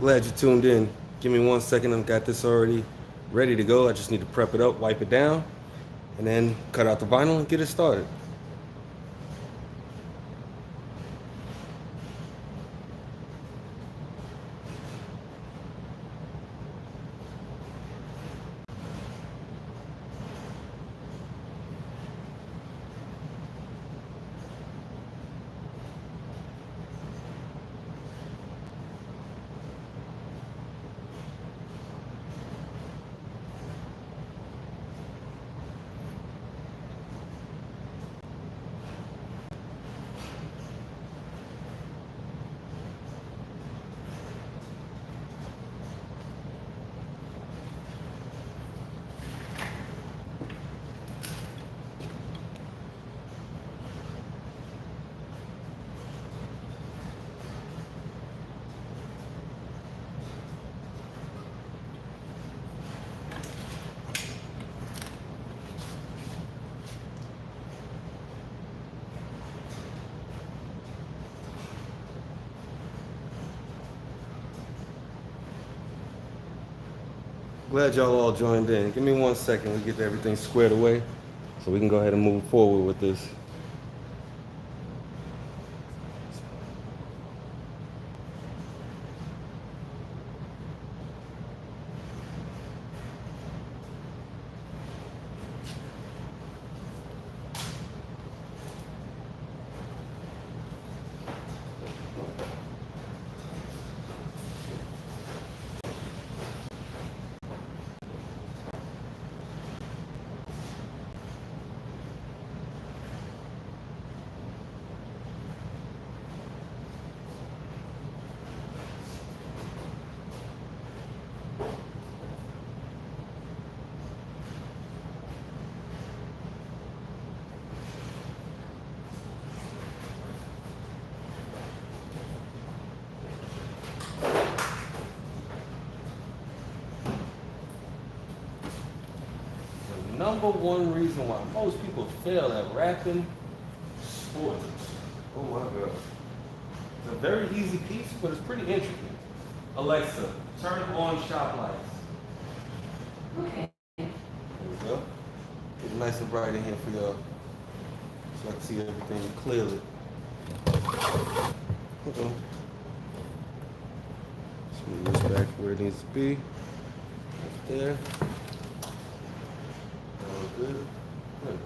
Glad you tuned in. Give me 1 second. I've got this already ready to go. I just need to prep it up, wipe it down, and then cut out the vinyl and get it started. Glad y'all all joined in. Give me 1 second. We get everything squared away so we can go ahead and move forward with this. The number one reason why most people fail at wrapping spoilers. Oh my God. It's a very easy piece, but it's pretty intricate. Alexa, turn on shop lights. Okay. There we go. Get it nice and bright in here for y'all. So I can see everything clearly. Okay. Let's move this back where it needs to be. Right there. All good. Good.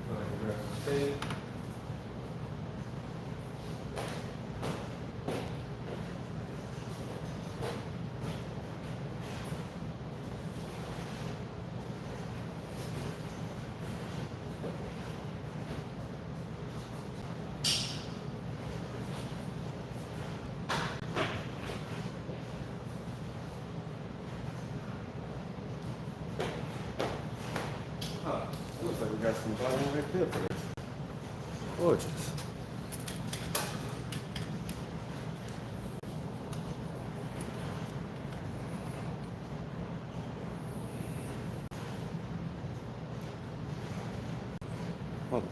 Go ahead and grab some tape. Huh. It looks like we got some vinyl right there for this. Gorgeous. Motherfucker.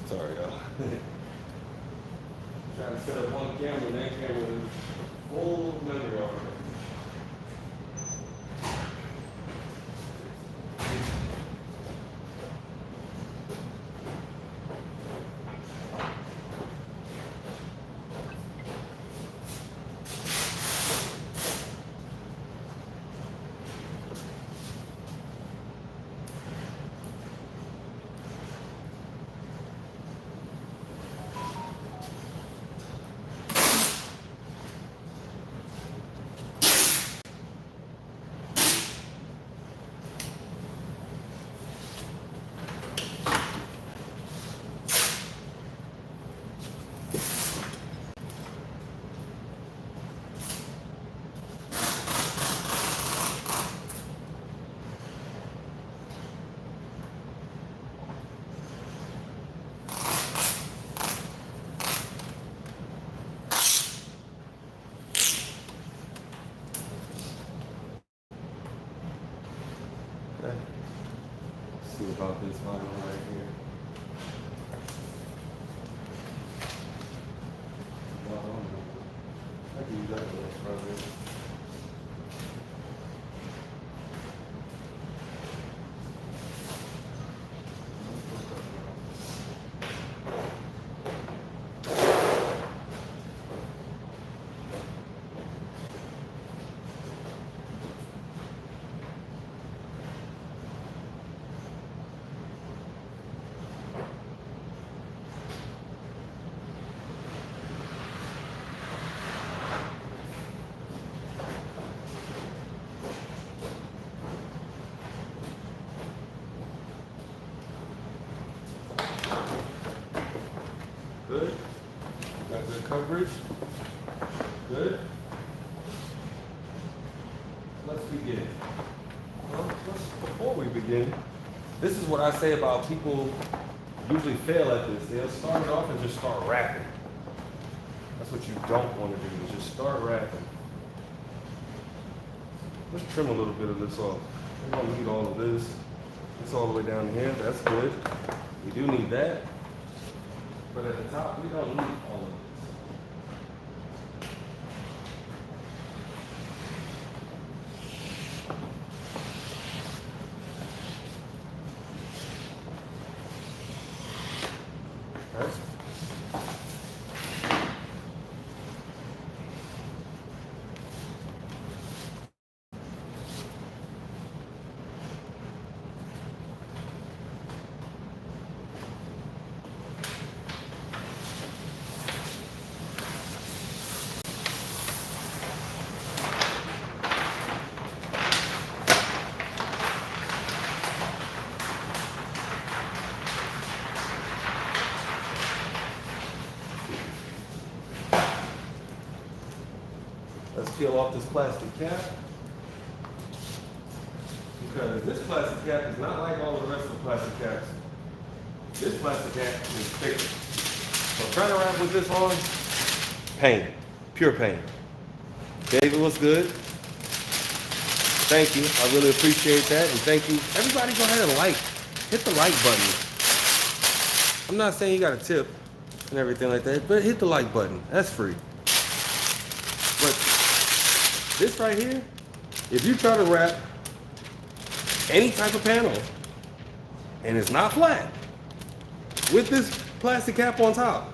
Sorry, y'all. Trying to set up one camera, and that camera is full of memory already. Okay. Let's see about this vinyl right here. Good. Got good coverage. Good. Let's begin. Well, before we begin, this is what I say about people usually fail at this. They'll start it off and just start rapping. That's what you don't want to do, is just start rapping. Let's trim a little bit of this off. We don't need all of this. It's all the way down here. That's good. We do need that. But at the top, we don't need all of this. Okay. Let's peel off this plastic cap, because this plastic cap is not like all the rest of the plastic caps. This plastic cap is thicker. So trying to wrap with this on, pain, pure pain. David, what's good? Thank you, I really appreciate that, and thank you. Everybody go ahead and hit the like button. I'm not saying you got a tip and everything like that, but hit the like button, that's free. But this right here, if you try to wrap any type of panel and it's not flat with this plastic cap on top,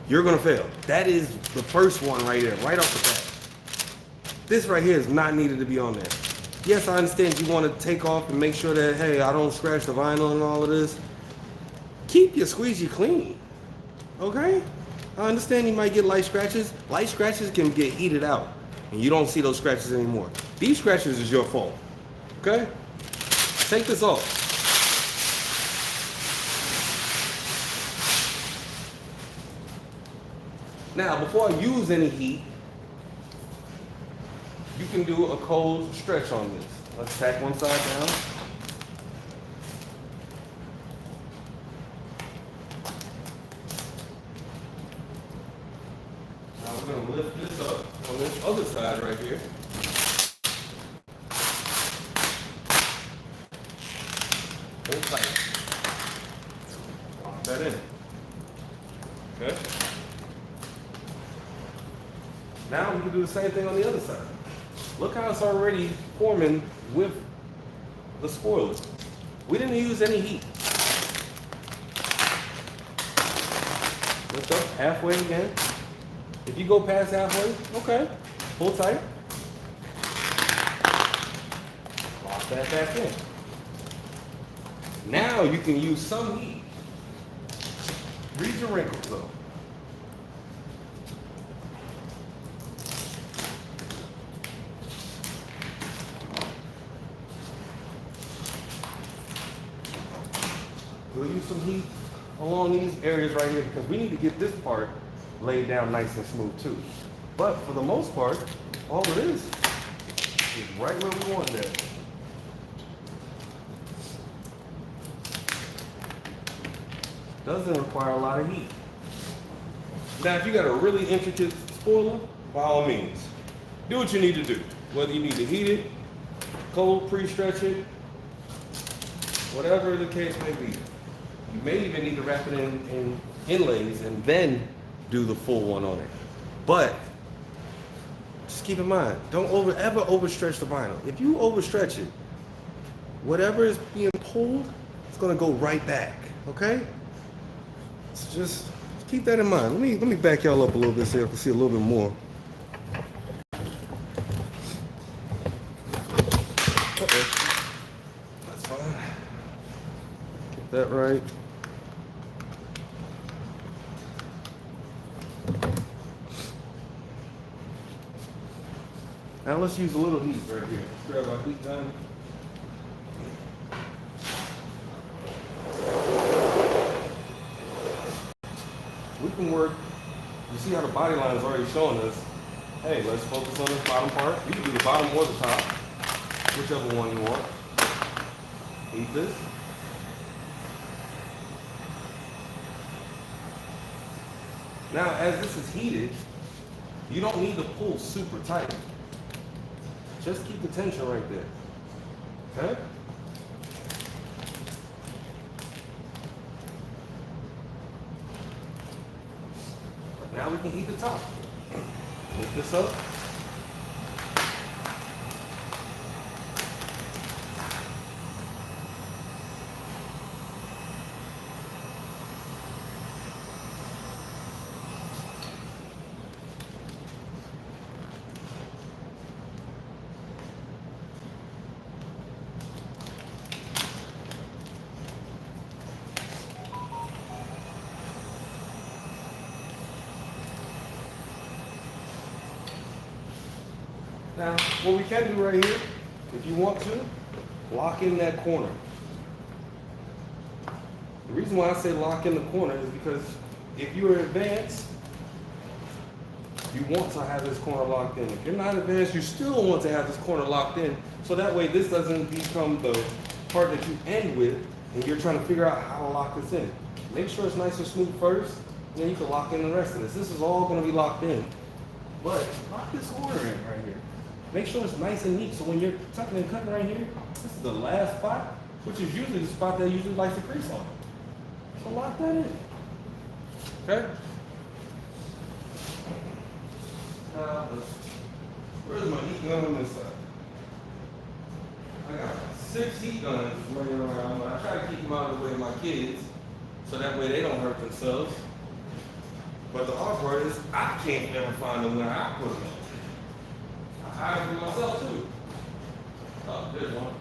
you're gonna fail. That is the first one right there, right off the bat. This right here is not needed to be on there. Yes, I understand you want to take off and make sure that, hey, I don't scratch the vinyl and all of this. Keep your squeegee clean, okay? I understand you might get light scratches. Light scratches can get heated out, and you don't see those scratches anymore. These scratches is your fault, okay? Take this off. Now, before I use any heat, you can do a cold stretch on this. Let's tack one side down. We're going to lift this up on this other side right here. Hold tight. Lock that in. Okay? Now we can do the same thing on the other side. Look how it's already forming with the spoiler. We didn't use any heat. Lift up halfway again. If you go past halfway, okay, pull tight. Lock that back in. Now you can use some heat. Read your wrinkles though. We'll use some heat along these areas right here because we need to get this part laid down nice and smooth too. But for the most part, all it is right where we want that. Doesn't require a lot of heat. Now, if you got a really intricate spoiler, by all means, do what you need to do. Whether you need to heat it, cold pre-stretch it, whatever the case may be. You may even need to wrap it in inlays and then do the full one on it. But just keep in mind, don't ever overstretch the vinyl. If you overstretch it, whatever is being pulled, it's gonna go right back, okay? So just keep that in mind. Let me back y'all up a little bit so you can see a little bit more. That's fine. Get that right. Now let's use a little heat right here. Let's grab our heat gun. can work. You see how the body line is already showing us, hey, let's focus on this bottom part. You can do the bottom or the top, whichever one you want. Heat this. Now, as this is heated, you don't need to pull super tight. Just keep the tension right there. Okay? Now we can heat the top. Lift this up. Now, what we can do right here, if you want to, lock in that corner. The reason why I say lock in the corner is because if you're advanced, you want to have this corner locked in. If you're not advanced, you still want to have this corner locked in, so that way this doesn't become the part that you end with, and you're trying to figure out how to lock this in. Make sure it's nice and smooth first, and then you can lock in the rest of this. This is all going to be locked in. But lock this corner in right here. Make sure it's nice and neat, so when you're tucking and cutting right here, this is the last spot, which is usually the spot that usually likes to crease on. So lock that in. Okay? Now, where's my heat gun on this side? I got 6 heat guns laying around. I try to keep them out of the way of my kids, so that way they don't hurt themselves. But the hard part is, I can't ever find them where I put them. I have it myself too. Oh, there's one.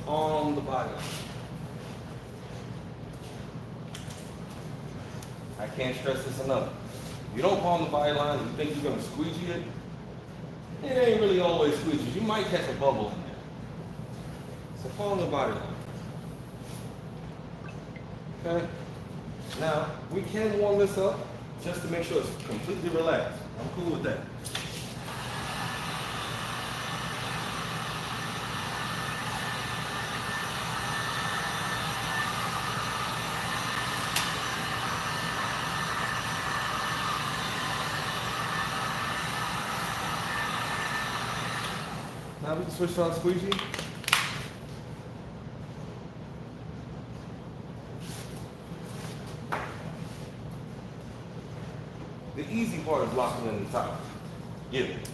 On the body. I can't stress this enough. If you don't palm the body line and you think you're going to squeegee it, it ain't really always squeegee. You might catch a bubble in there. So palm the body line. Okay? Now, we can warm this up just to make sure it's completely relaxed. I'm cool with that. Now we can switch to our squeegee. The easy part is locking in the top. Get it.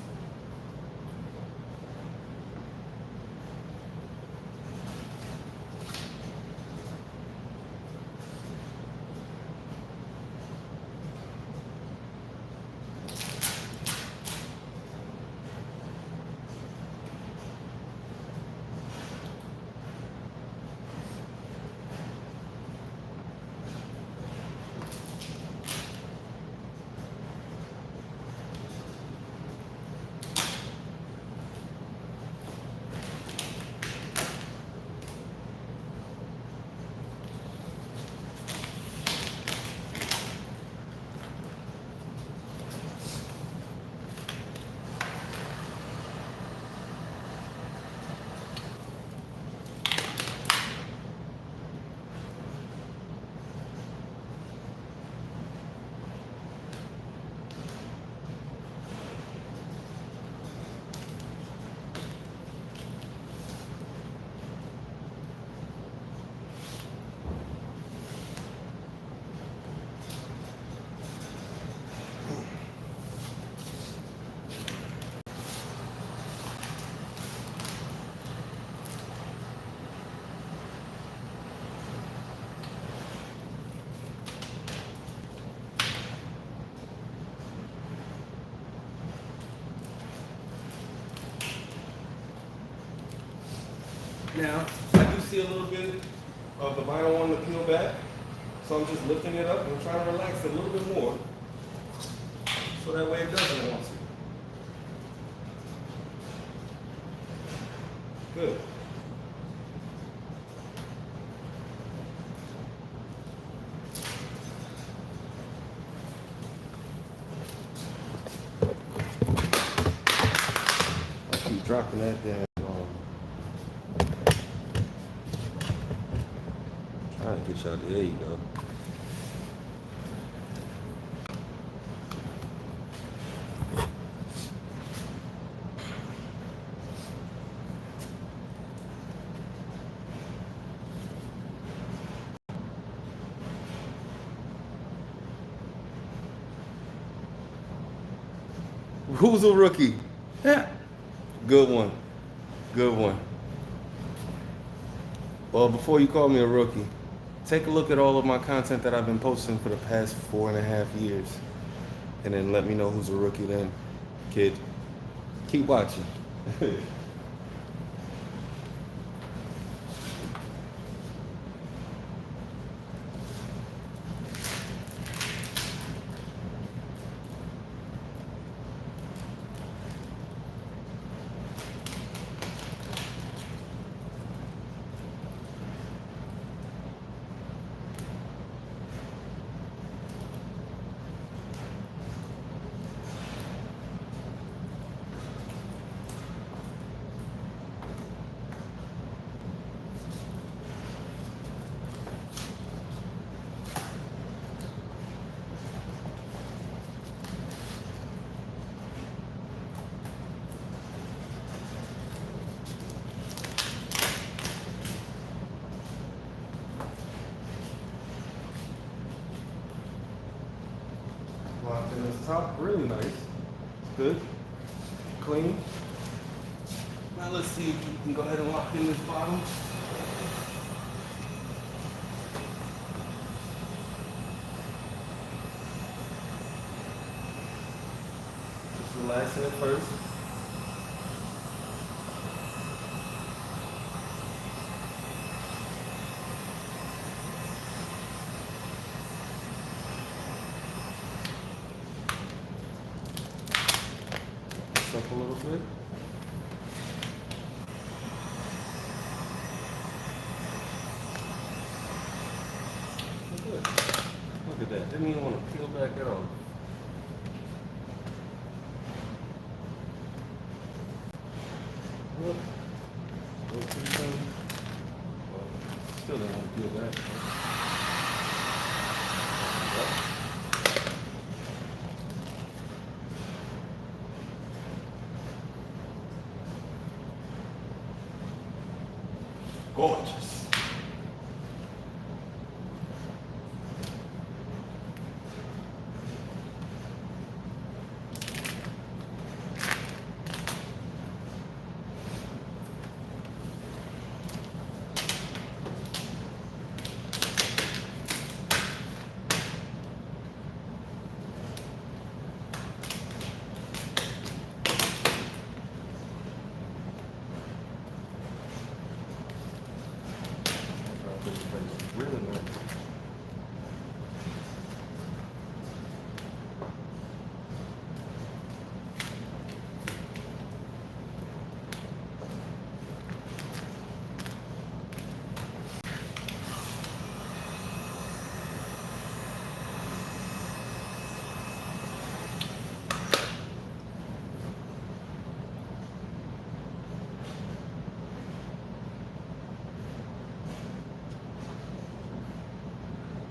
Now, I do see a little bit of the vinyl wanting to peel back, so I'm just lifting it up and trying to relax it a little bit more, so that way it doesn't want to. Good. I keep dropping that down. Trying to get y'all there. You go. Who's a rookie? Yeah. Good one. Good one. Well, before you call me a rookie, take a look at all of my content that I've been posting for the past 4.5 years. And then let me know who's a rookie then, kid. Keep watching. Locked in this top, really nice. Good, clean. Now let's see if you can go ahead and lock in this bottom. Just relaxing it first. Up a little bit. Good. Look at that. Didn't even want to peel back at all. Look. Look pretty good. Well, still don't want to peel back. Yep. gorgeous. Really nice.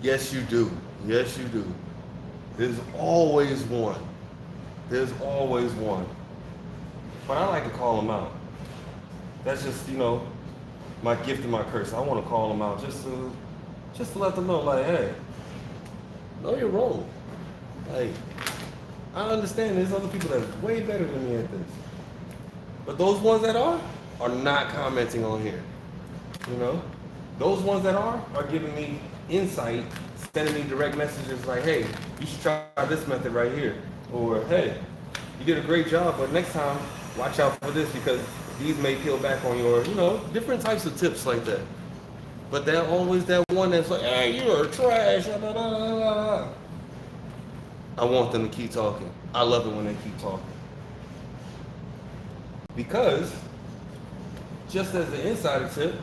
Yes, you do. Yes, you do. There's always one. There's always one. But I like to call them out. That's just, my gift and my curse. I want to call them out just to let them know, like, hey, know your role. Like, I understand there's other people that are way better than me at this. But those ones that are not commenting on here. Those ones that are giving me insight, sending me direct messages like, hey, you should try this method right here. Or, hey, you did a great job, but next time, watch out for this because these may peel back on your, different types of tips like that. But there's always that one that's like, hey, you're trash. Blah, blah, blah, blah. I want them to keep talking. I love it when they keep talking. Because, just as the insider tip,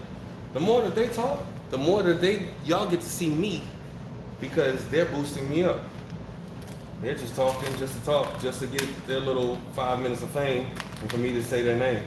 the more that they talk, the more that y'all get to see me because they're boosting me up. They're just talking just to talk, just to get their little 5 minutes of fame and for me to say their name.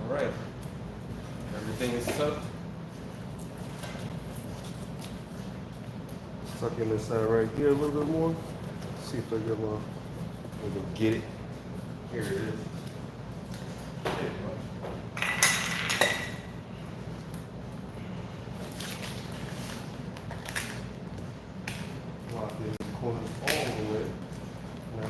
All right. Everything is tucked. Tuck in this side right here a little bit more. See if I get my, get it. Here it is. Lock in the corners all the way. Now.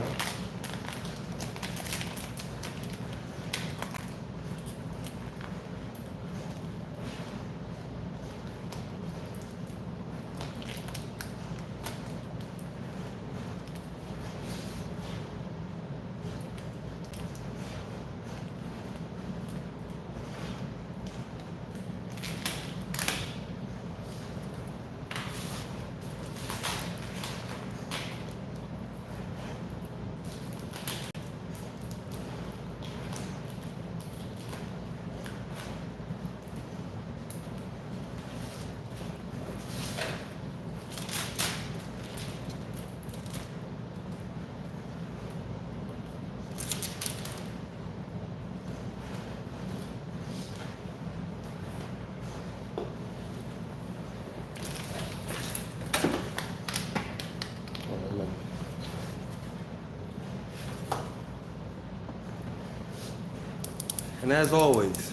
And as always,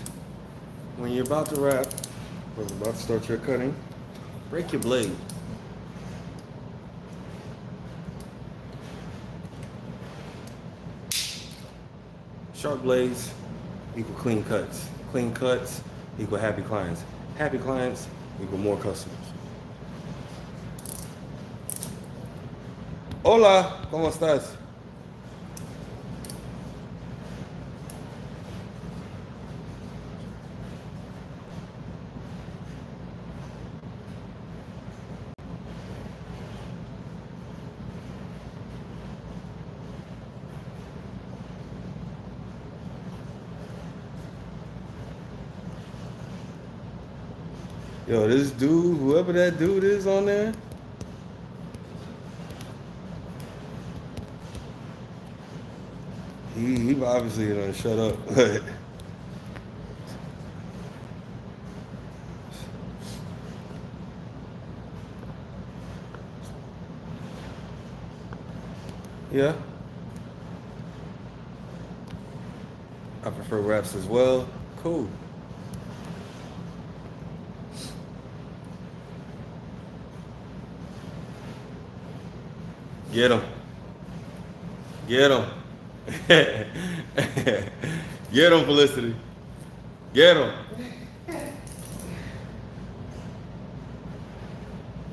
when you're about to wrap, or about to start your cutting, break your blade. Sharp blades equal clean cuts. Clean cuts equal happy clients. Happy clients equal more customers. Hola, ¿cómo estás? Yo, this dude, whoever that dude is on there, he obviously done shut up. Yeah. I prefer wraps as well. Cool. Get him. Get him. Get him, Felicity. Get him.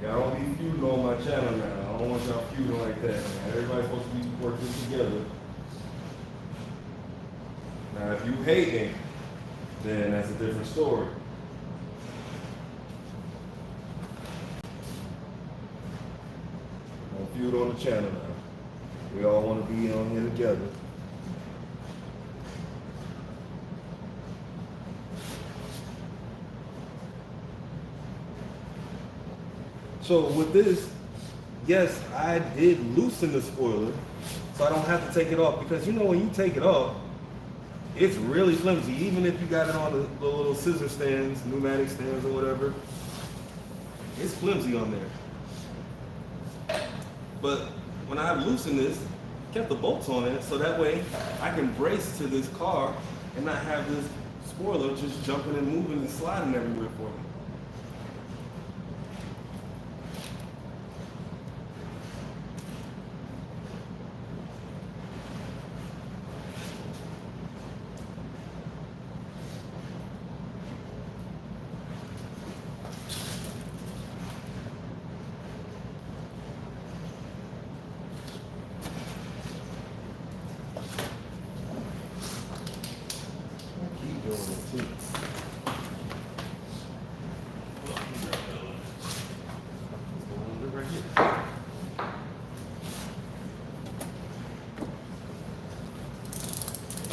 Y'all don't be feuding on my channel now. I don't want y'all feuding like that, man. Everybody's supposed to be working together. Now, if you hating, then that's a different story. Don't feud on the channel now. We all want to be on here together. So with this, yes, I did loosen the spoiler, so I don't have to take it off, because you know when you take it off, it's really flimsy. Even if you got it on the little scissor stands, pneumatic stands or whatever, it's flimsy on there. But when I loosened this, kept the bolts on it, so that way I can brace to this car and not have this spoiler just jumping and moving and sliding everywhere for me.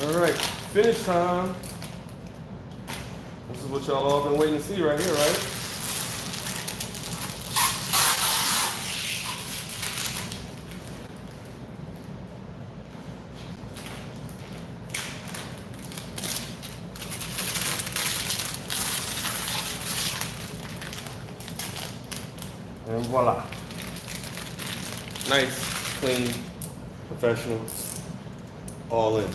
All right, finish time. This is what y'all all been waiting to see right here, right? And voila. Nice, clean, professional, all in.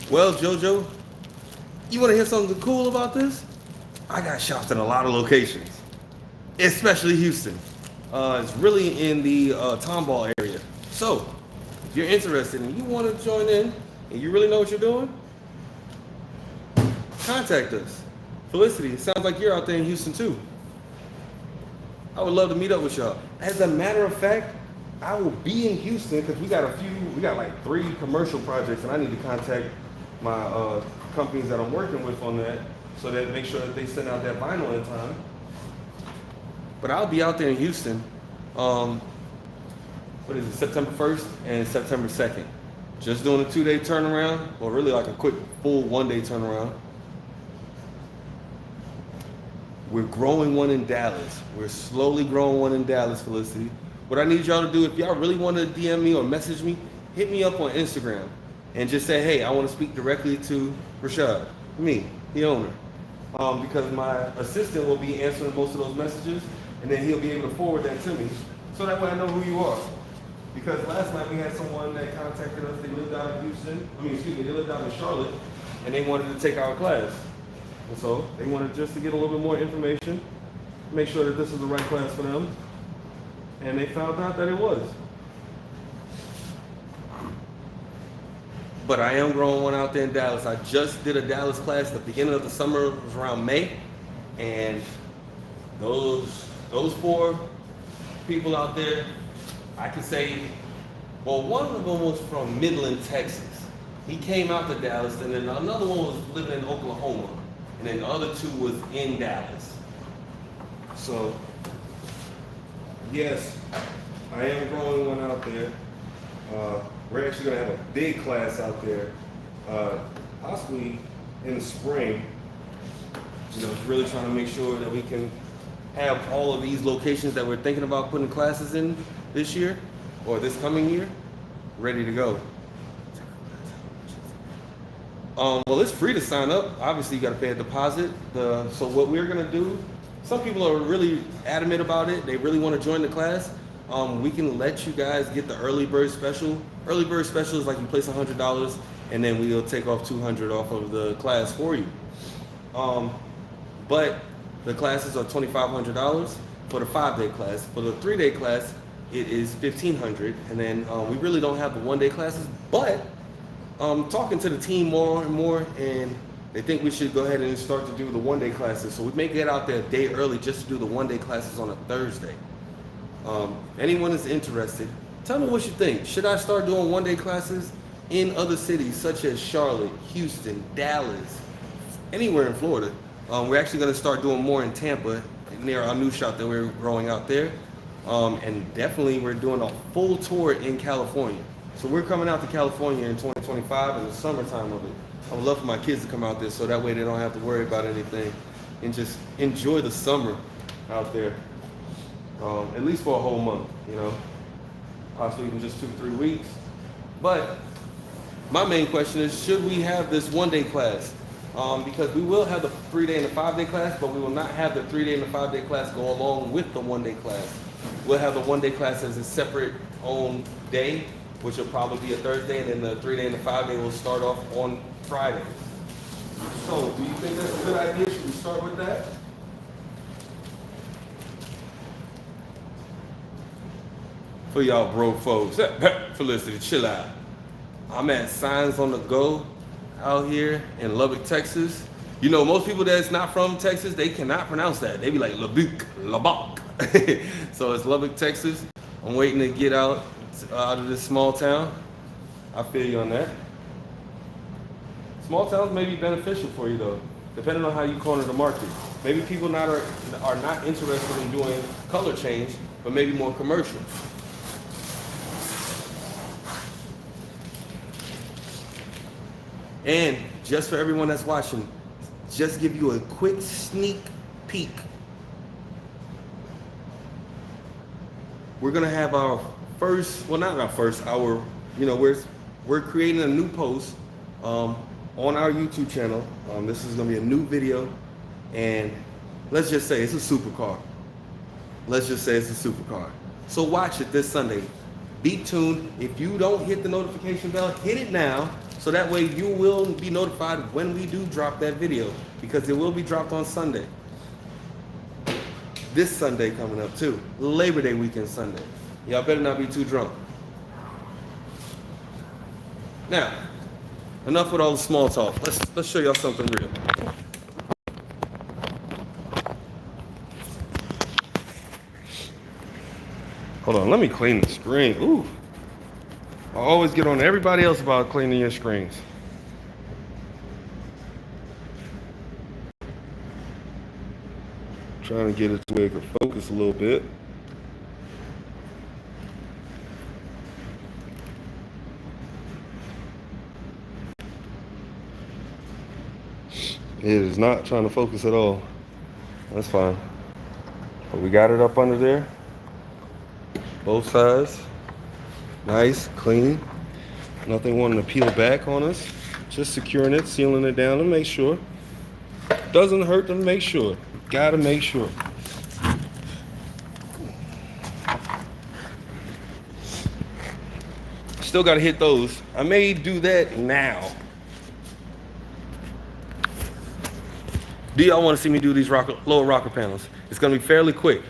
Well, JoJo, you want to hear something cool about this? I got shops in a lot of locations, especially Houston. It's really in the Tomball area. So, if you're interested and you want to join in and you really know what you're doing, contact us. Felicity, it sounds like you're out there in Houston too. I would love to meet up with y'all. As a matter of fact, I will be in Houston because we got like 3 commercial projects, and I need to contact my companies that I'm working with on that, so that make sure that they send out that vinyl in time. But I'll be out there in Houston, what is it, September 1st and September 2nd. Just doing a 2-day turnaround, or really like a quick full 1-day turnaround. We're growing one in Dallas. We're slowly growing one in Dallas, Felicity. What I need y'all to do, if y'all really want to DM me or message me, hit me up on Instagram and just say, hey, I want to speak directly to Rashad, me, the owner. Because my assistant will be answering most of those messages, and then he'll be able to forward that to me, so that way I know who you are. Because last night we had someone that contacted us. They lived out in Houston. They lived out in Charlotte, and they wanted to take our class. And so they wanted just to get a little bit more information, make sure that this is the right class for them, and they found out that it was. But I am growing one out there in Dallas. I just did a Dallas class at the beginning of the summer. It was around May. And those 4 people out there, I could say, well, one of them was from Midland, Texas. He came out to Dallas, and then another one was living in Oklahoma. And then the other 2 was in Dallas. So, yes, I am growing one out there. We're actually going to have a big class out there, possibly in the spring. Really trying to make sure that we can have all of these locations that we're thinking about putting classes in this year or this coming year ready to go. Well, it's free to sign up. Obviously, you got to pay a deposit. So what we're going to do, some people are really adamant about it. They really want to join the class. We can let you guys get the early bird special. Early bird special is like you place $100, and then we'll take off $200 off of the class for you. But the classes are $2,500 for the 5-day class. For the 3-day class, it is $1,500, and then we really don't have the 1-day classes. But talking to the team more and more, and they think we should go ahead and start to do the 1-day classes. So we may get out there a day early just to do the 1-day classes on a Thursday. Anyone is interested, tell me what you think. Should I start doing 1-day classes in other cities such as Charlotte, Houston, Dallas, anywhere in Florida? We're actually going to start doing more in Tampa, near our new shop that we're growing out there. And definitely we're doing a full tour in California. So we're coming out to California in 2025 in the summertime of it. I would love for my kids to come out there so that way they don't have to worry about anything and just enjoy the summer out there. At least for a whole month, possibly even just 2-3 weeks. But my main question is, should we have this 1-day class? Because we will have the 3-day and the 5-day class, but we will not have the 3-day and the 5-day class go along with the 1-day class. We'll have the 1-day class as a separate own day, which will probably be a Thursday, and then the 3-day and the 5-day will start off on Friday. So, do you think that's a good idea? Should we start with that? For y'all broke folks, Felicity, chill out. I'm at Signs on the Go out here in Lubbock, Texas. Most people that's not from Texas, they cannot pronounce that. They be like Lubbock. So it's Lubbock, Texas. I'm waiting to get out of this small town. I feel you on that. Small towns may be beneficial for you though, depending on how you corner the market. Maybe people are not interested in doing color change, but maybe more commercial. And just for everyone that's watching, just give you a quick sneak peek. We're gonna have our first, well, not our first, we're creating a new post on our YouTube channel. This is gonna be a new video, and let's just say it's a supercar. So watch it this Sunday. Be tuned. If you don't hit the notification bell, hit it now. So that way you will be notified when we do drop that video, because it will be dropped on Sunday. This Sunday coming up too, Labor Day weekend Sunday. Y'all better not be too drunk. Now, enough with all the small talk. Let's show y'all something real. Hold on, let me clean the screen. Ooh. I always get on everybody else about cleaning your screens. Trying to get it to where it can focus a little bit. It is not trying to focus at all. That's fine. But we got it up under there. Both sides. Nice, clean. Nothing wanting to peel back on us. Just securing it, sealing it down to make sure. Doesn't hurt to make sure. Gotta make sure. Still gotta hit those. I may do that now. Do y'all want to see me do these lower rocker panels? It's gonna be fairly quick.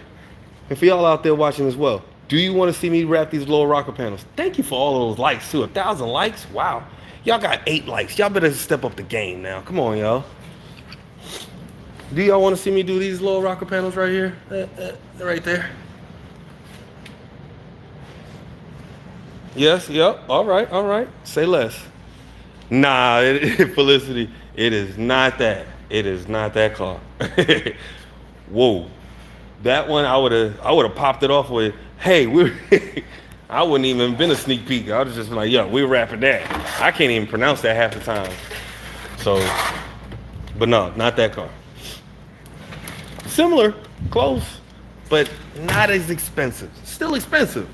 And for y'all out there watching as well, do you want to see me wrap these lower rocker panels? Thank you for all of those likes too. 1,000 likes? Wow. Y'all got 8 likes. Y'all better step up the game now. Come on, y'all. Do y'all want to see me do these lower rocker panels right here? Right there. Yes, yep. All right. Say less. Nah, Felicity, it is not that. It is not that car. Whoa. That one I would have popped it off with, hey, I wouldn't even been a sneak peek. I would have just been like, yo, we're rapping that. I can't even pronounce that half the time. So, but no, not that car. Similar, close, but not as expensive. Still expensive.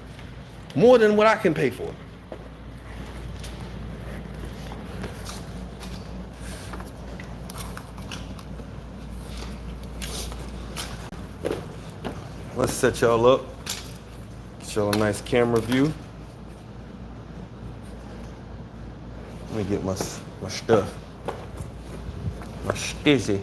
More than what I can pay for. Let's set y'all up. Get y'all a nice camera view. Let me get my stuff. My stizzy.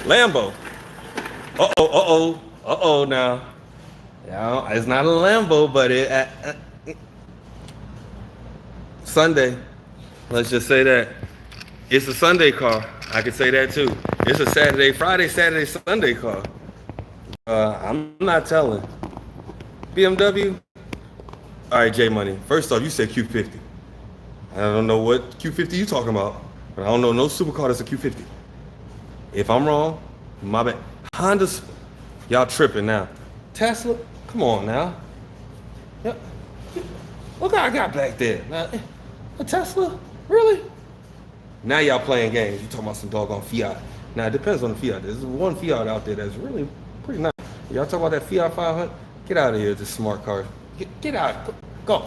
Lambo. Uh-oh now. No, it's not a Lambo, but Sunday. Let's just say that. It's a Sunday car. I could say that too. It's a Friday, Saturday, Sunday car. I'm not telling. BMW? All right, J Money. First off, you said Q50. I don't know what Q50 you talking about, but I don't know no supercar that's a Q50. If I'm wrong, my bad. Honda's, y'all tripping now. Tesla, come on now. Yep. Look what I got back there. Now, a Tesla? Really? Now y'all playing games. You talking about some doggone Fiat. Now it depends on the Fiat. There's one Fiat out there that's really pretty nice. Y'all talk about that Fiat 500? Get out of here, this smart car. Get out. Go.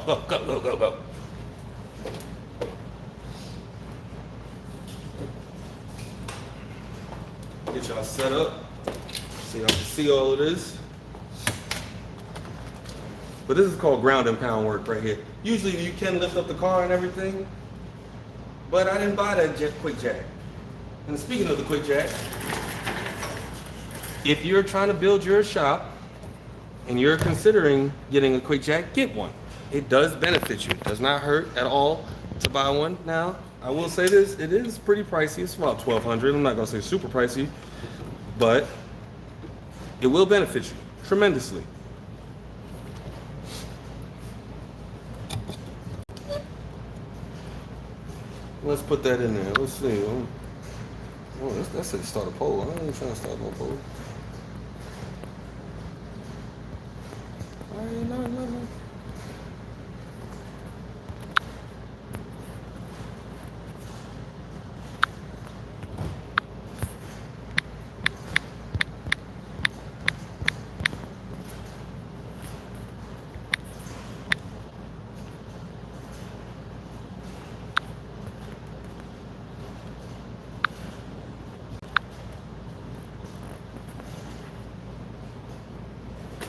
Get y'all set up so y'all can see all of this. But this is called ground and pound work right here. Usually you can lift up the car and everything, but I didn't buy that quick jack. And speaking of the quick jack, if you're trying to build your shop and you're considering getting a quick jack, get one. It does benefit you. It does not hurt at all to buy one. Now, I will say this, it is pretty pricey. It's about $1,200. I'm not gonna say super pricey, but it will benefit you tremendously. Let's put that in there. Let's see. Oh, that's it. Start a poll. I ain't trying to start no poll. No.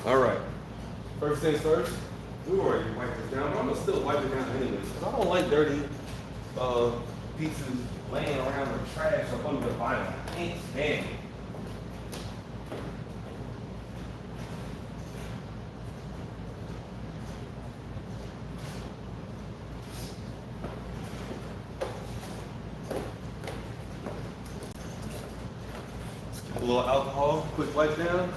All right. First things first, we already wiped this down, but I'm gonna still wipe it down anyways, because I don't like dirty pieces laying around or trash up under the vinyl. I can't stand it. Let's get a little alcohol, quick wipe down.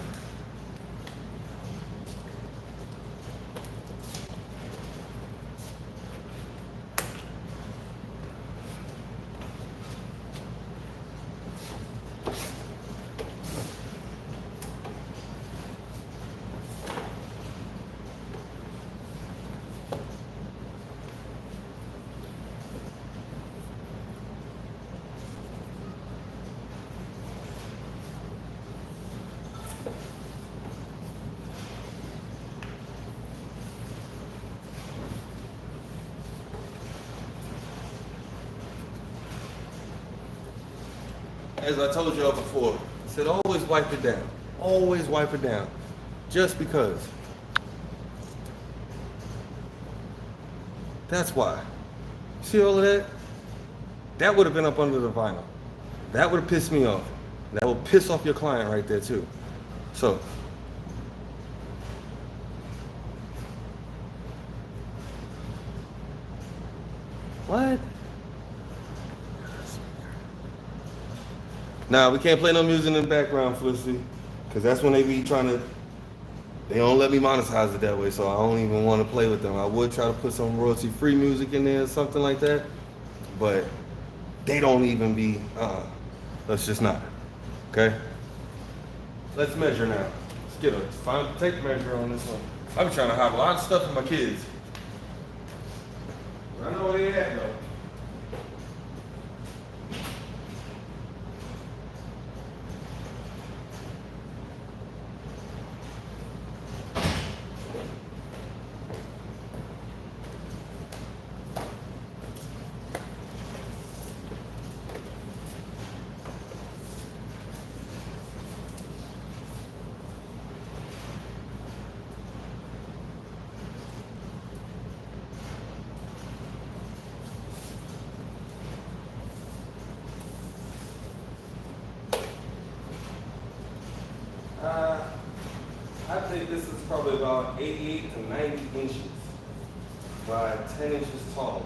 as I told y'all before, I said always wipe it down. Always wipe it down. Just because. That's why. See all of that? That would have been up under the vinyl. That would have pissed me off. That will piss off your client right there too. So, what? Nah, we can't play no music in the background, Felicity, because that's when they be trying to. They don't let me monetize it that way, so I don't even want to play with them. I would try to put some royalty-free music in there or something like that, but they don't even be. Let's just not. Okay. Let's measure now. Let's get a final tape measure on this one. I've been trying to hide a lot of stuff from my kids. I know where they at though. I think this is probably about 88 to 90 inches by 10 inches tall.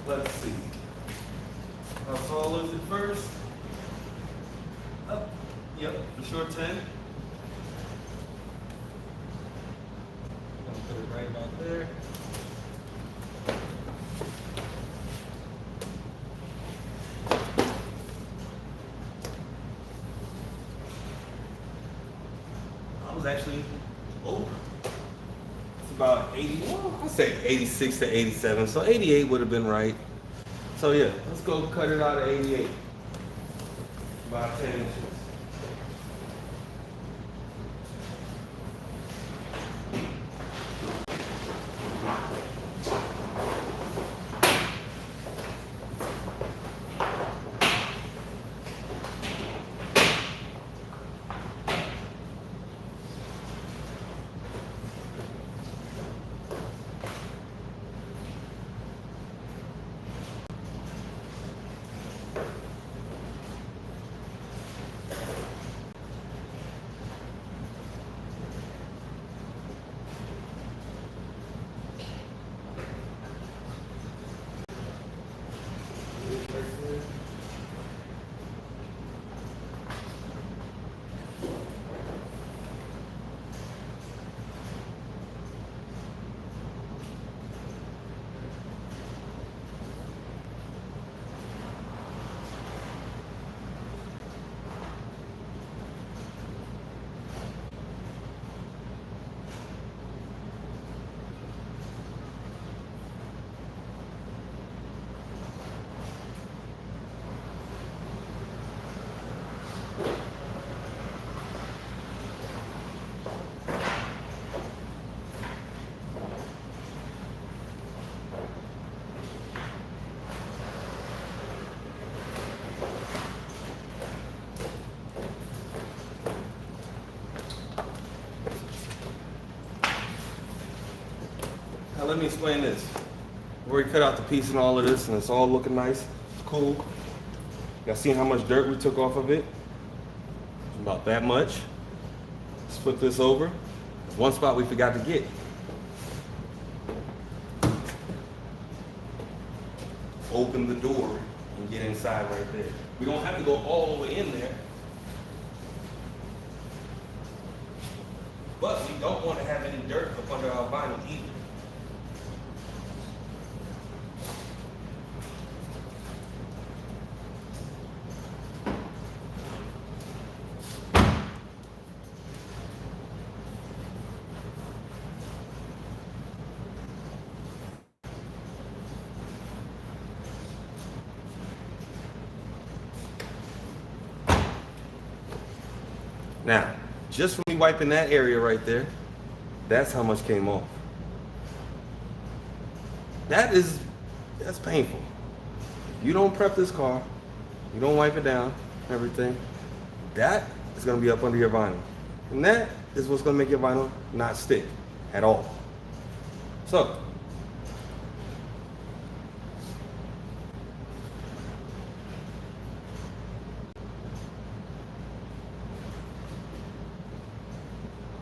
Let's see. How tall is it first? Up. Yep, for sure 10. I'm gonna put it right about there. Actually over. It's about 80, well, I say 86 to 87, so 88 would have been right. So yeah, let's go cut it out of 88. About 10 inches. Now let me explain this. We already cut out the piece and all of this, and it's all looking nice. It's cool. Y'all seen how much dirt we took off of it? About that much. Let's flip this over. There's one spot we forgot to get. Open the door and get inside right there. We don't have to go all the way in there. But we don't want to have any dirt up under our vinyl either. Now, just from me wiping that area right there, that's how much came off. That's painful. If you don't prep this car, You don't wipe it down, everything. That is gonna be up under your vinyl. And that is what's gonna make your vinyl not stick at all. So,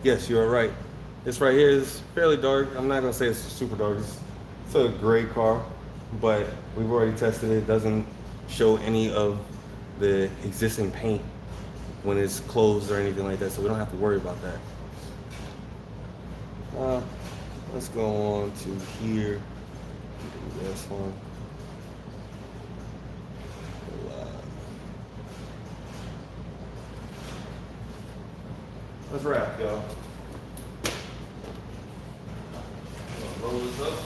yes, you are right. This right here is fairly dark. I'm not gonna say it's super dark. It's a gray car, but we've already tested it. It doesn't show any of the existing paint when it's closed or anything like that, so we don't have to worry about that. Let's go on to here. Do this one. Let's wrap, y'all. Roll this up.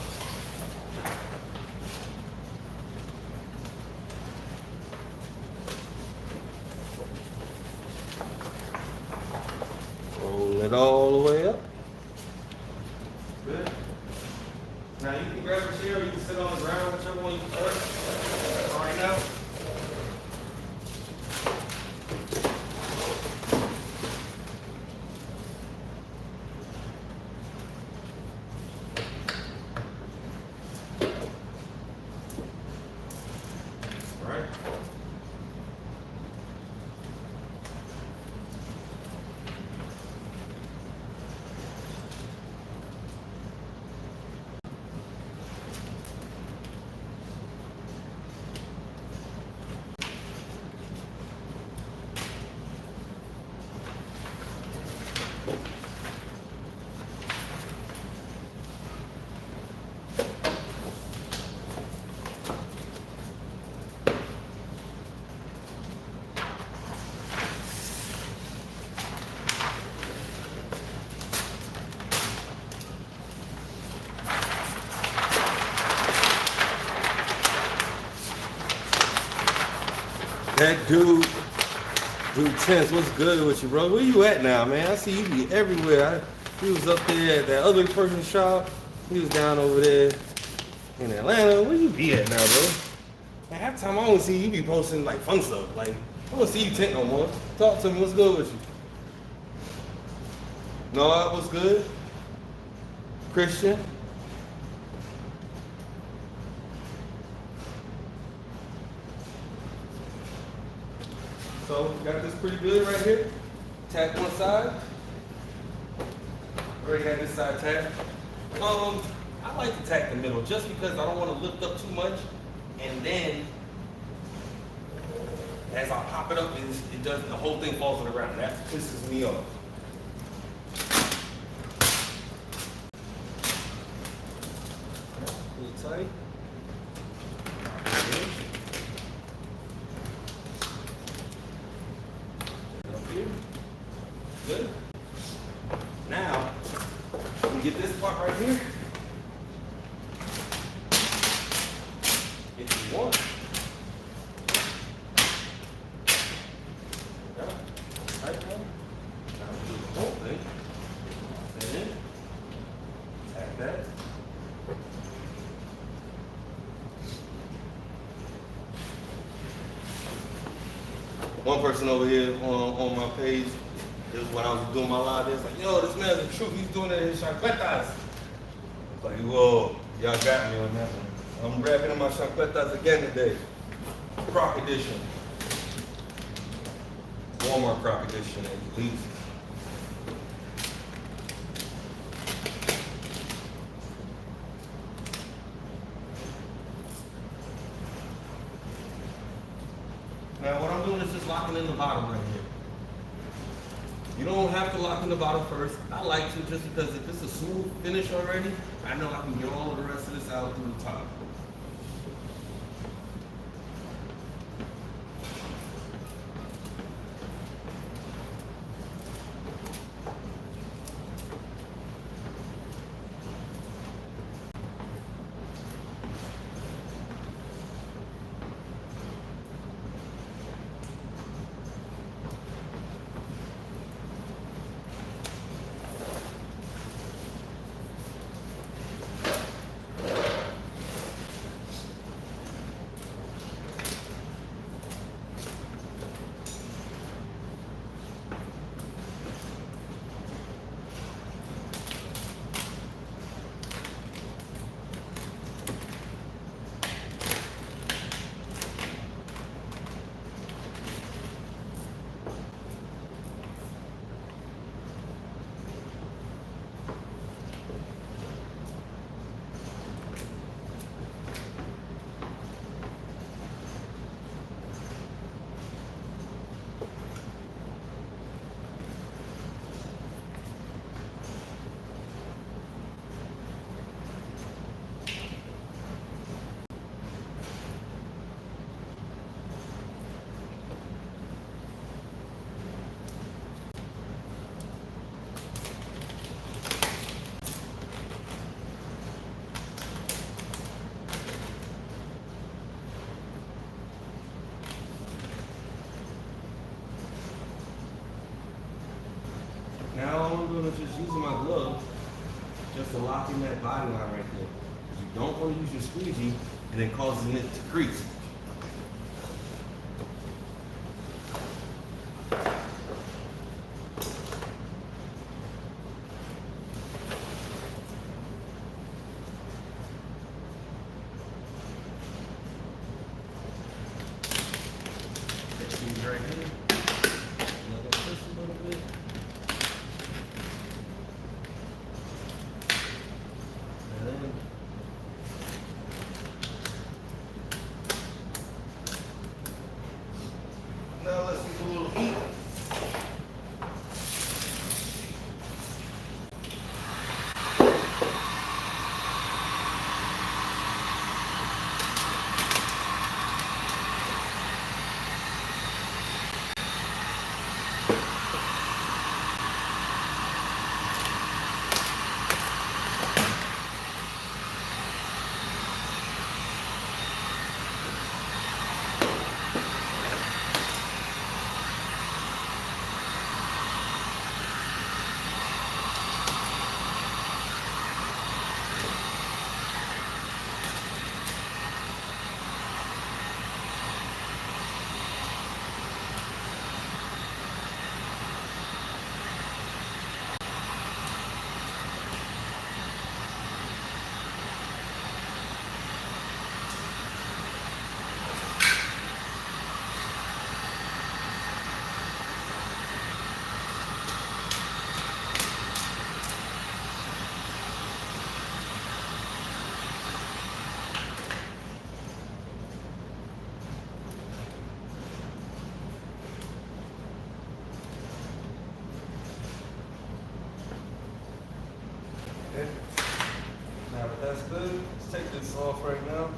Roll it all the way up. Good. Now you can grab a chair or you can sit on the ground, whichever one you prefer. All right now. That dude Tints, what's good with you, bro? Where you at now, man? I see you be everywhere. He was up there at that other person's shop. He was down over there in Atlanta. Where you be at now, bro? Man, half the time I don't see you be posting like fun stuff. Like, I don't see you tint no more. Talk to me, what's good with you? No, what's good? Christian? So we got this pretty good right here. Tack one side. Already got this side tacked. I like to tack the middle just because I don't want to lift up too much, and then as I pop it up, it does, the whole thing falls on the ground. That pisses me off. Pull tight. Good. Now, you can get this part right here. If you want. Yeah. Right now. Now do the whole thing. And then tack that. One person over here on my page, it was when I was doing my live, they was like, yo, this man's the truth, he's doing it in his chancletas. Like, whoa, y'all got me on that one. I'm rapping in my chancletas again today. Croc edition. Walmart Croc edition, at least. Now what I'm doing is just locking in the bottom right here. You don't have to lock in the bottom first. I like to just because if it's a smooth finish already, I know I can get all of the rest of this out through the top. gonna just use my glove just to lock in that body line right there. You don't want to use your squeegee and then causing it to crease. Right here. Let it push a little bit. And then now let's get a little heat. Okay. Now that that's good, let's take this off right now.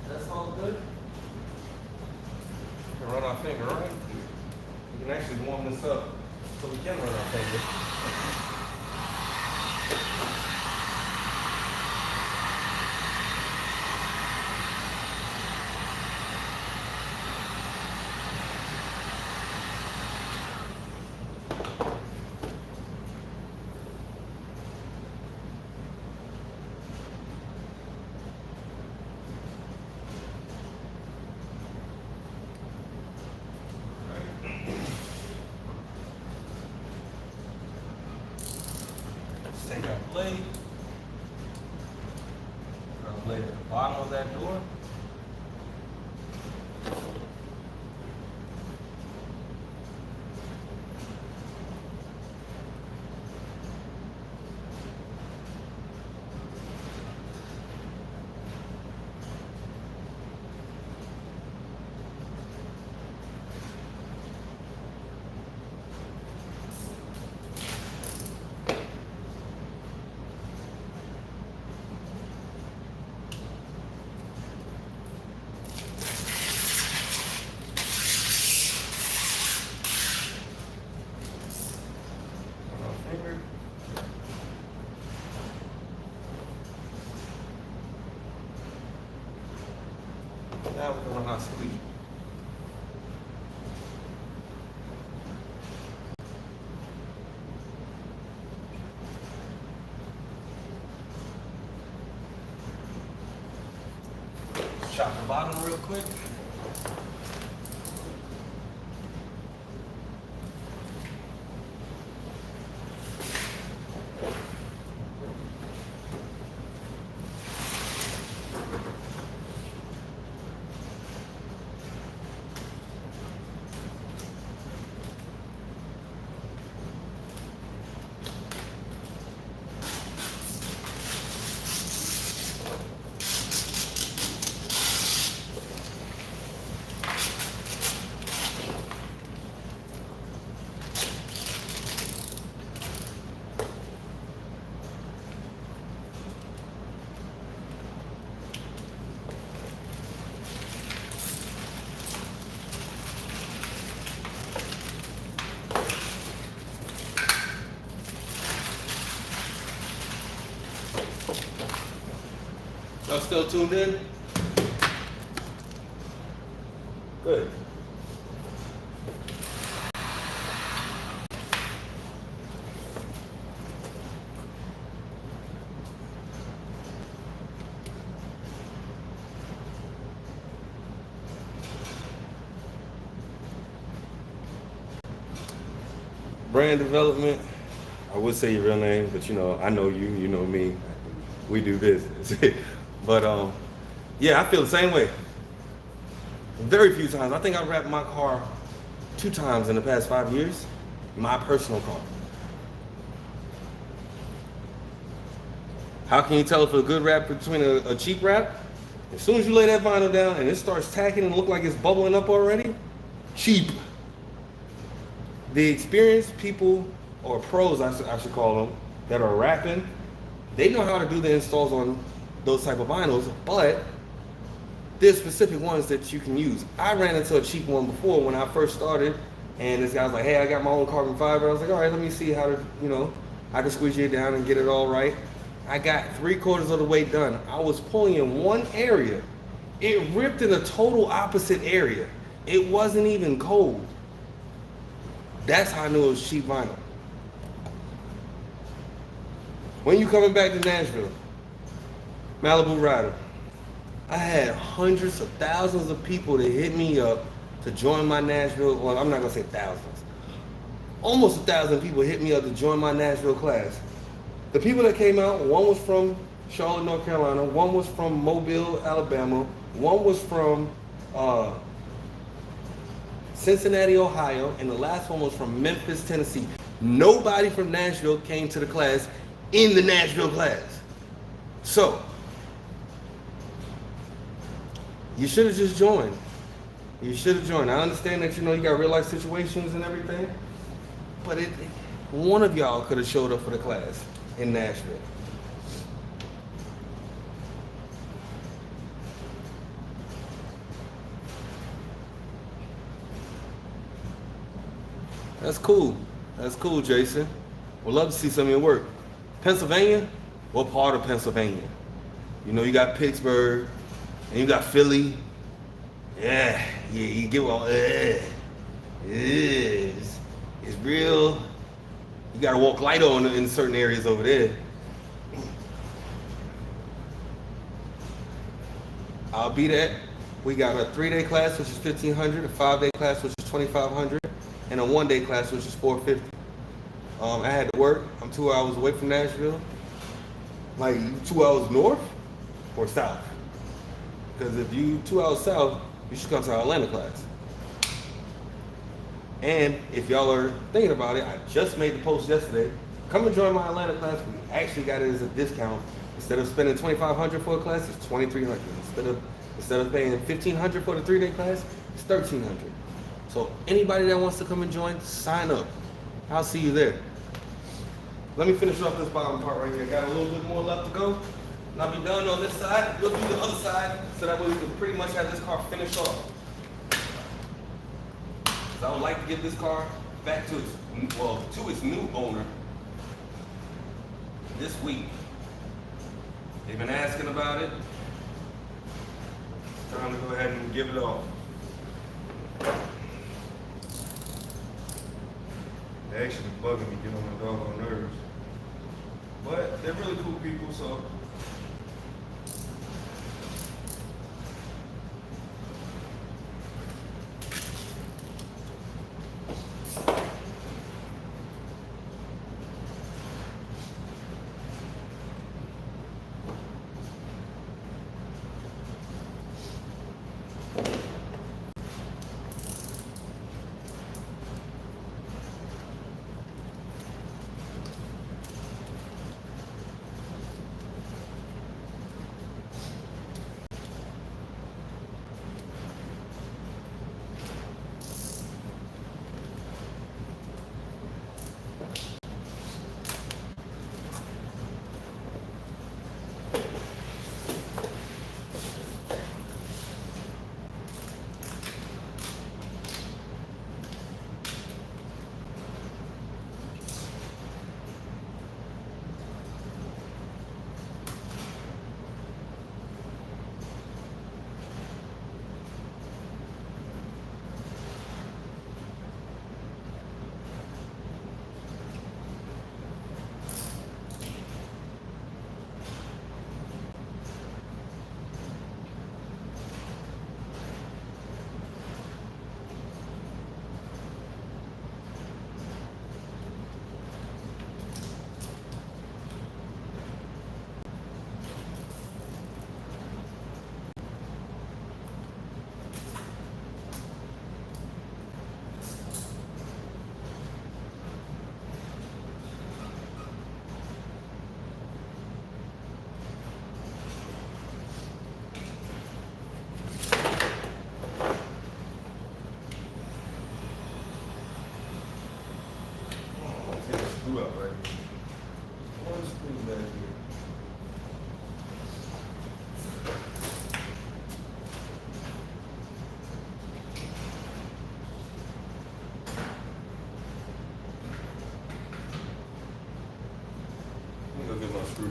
That's all good. We can run our finger, right? We can actually warm this up so we can run our finger. Take our blade, put our blade at the bottom of that door. Now we're going to squeeze. Chop the bottom real quick. Y'all still tuned in? Good. Brand development. I would say your real name, but you know, I know you, you know me. We do business. But yeah, I feel the same way. Very few times. I think I wrapped my car 2 times in the past 5 years. My personal car. How can you tell if a good wrap between a cheap wrap? As soon as you lay that vinyl down and it starts tacking and look like it's bubbling up already, cheap. The experienced people, or pros I should call them, that are wrapping, they know how to do the installs on those type of vinyls, but there's specific ones that you can use. I ran into a cheap one before when I first started, and this guy was like, hey, I got my own carbon fiber. I was like, all right, let me see how to, you know, I can squeeze it down and get it all right. I got 3/4 of the way done. I was pulling in one area. It ripped in a total opposite area. It wasn't even cold. That's how I knew it was cheap vinyl. When you coming back to Nashville, Malibu Rider, I had hundreds of thousands of people that hit me up to join my Nashville, well, I'm not gonna say thousands. Almost 1,000 people hit me up to join my Nashville class. The people that came out, one was from Charlotte, North Carolina, one was from Mobile, Alabama, one was from Cincinnati, Ohio, and the last one was from Memphis, Tennessee. Nobody from Nashville came to the class in the Nashville class. So, you should have just joined. You should have joined. I understand that, you know, you got real life situations and everything, but one of y'all could have showed up for the class in Nashville. That's cool. That's cool, Jason. We'd love to see some of your work. Pennsylvania? What part of Pennsylvania? You know, you got Pittsburgh, and you got Philly. Yeah, you get all, it's real. You gotta walk light on in certain areas over there. I'll be there. We got a 3-day class, which is $1,500, a 5-day class, which is $2,500, and a 1-day class, which is $450. I had to work. I'm 2 hours away from Nashville. Like, 2 hours north or south? Because if you 2 hours south, you should come to our Atlanta class. And if y'all are thinking about it, I just made the post yesterday. Come and join my Atlanta class. We actually got it as a discount. Instead of spending $2,500 for a class, it's $2,300. Instead of paying $1,500 for the 3-day class, it's $1,300. So anybody that wants to come and join, sign up. I'll see you there. Let me finish off this bottom part right here. Got a little bit more left to go. And I'll be done on this side. We'll do the other side so that way we can pretty much have this car finished off. So I would like to give this car back to its new owner this week. They've been asking about it. It's time to go ahead and give it off. They actually bugging me, getting on my doggone nerves. But they're really cool people, so.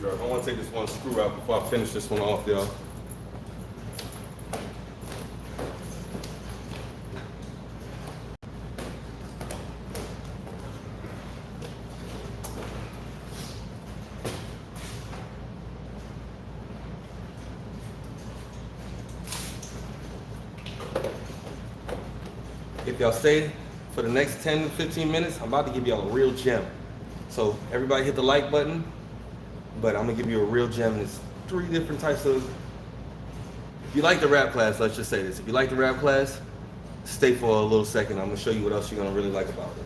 curve. I want to take this one screw out before I finish this one off, y'all. If y'all stay for the next 10 to 15 minutes, I'm about to give y'all a real gem. So everybody hit the like button, but I'm gonna give you a real gem. There's 3 different types of, if you like the rap class, let's just say this. If you like the rap class, stay for a little second. I'm gonna show you what else you're gonna really like about it.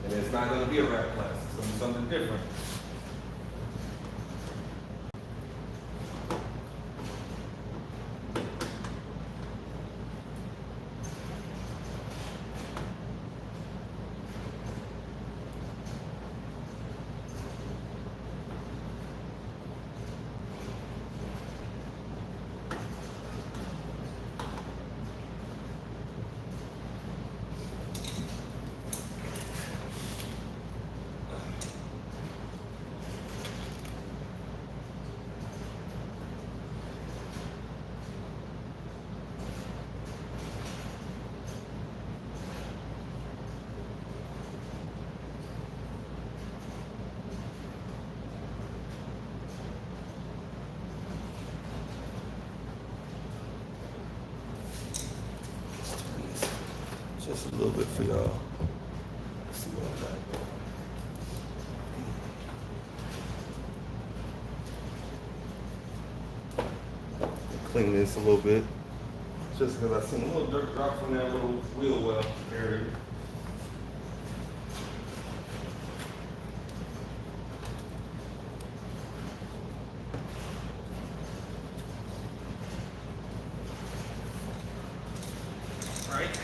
And it's not gonna be a rap class, it's gonna be something different. Just a little bit for y'all. Let's see what I got. Clean this a little bit. Just because I seen a little dirt drop from that little wheel well area. Right.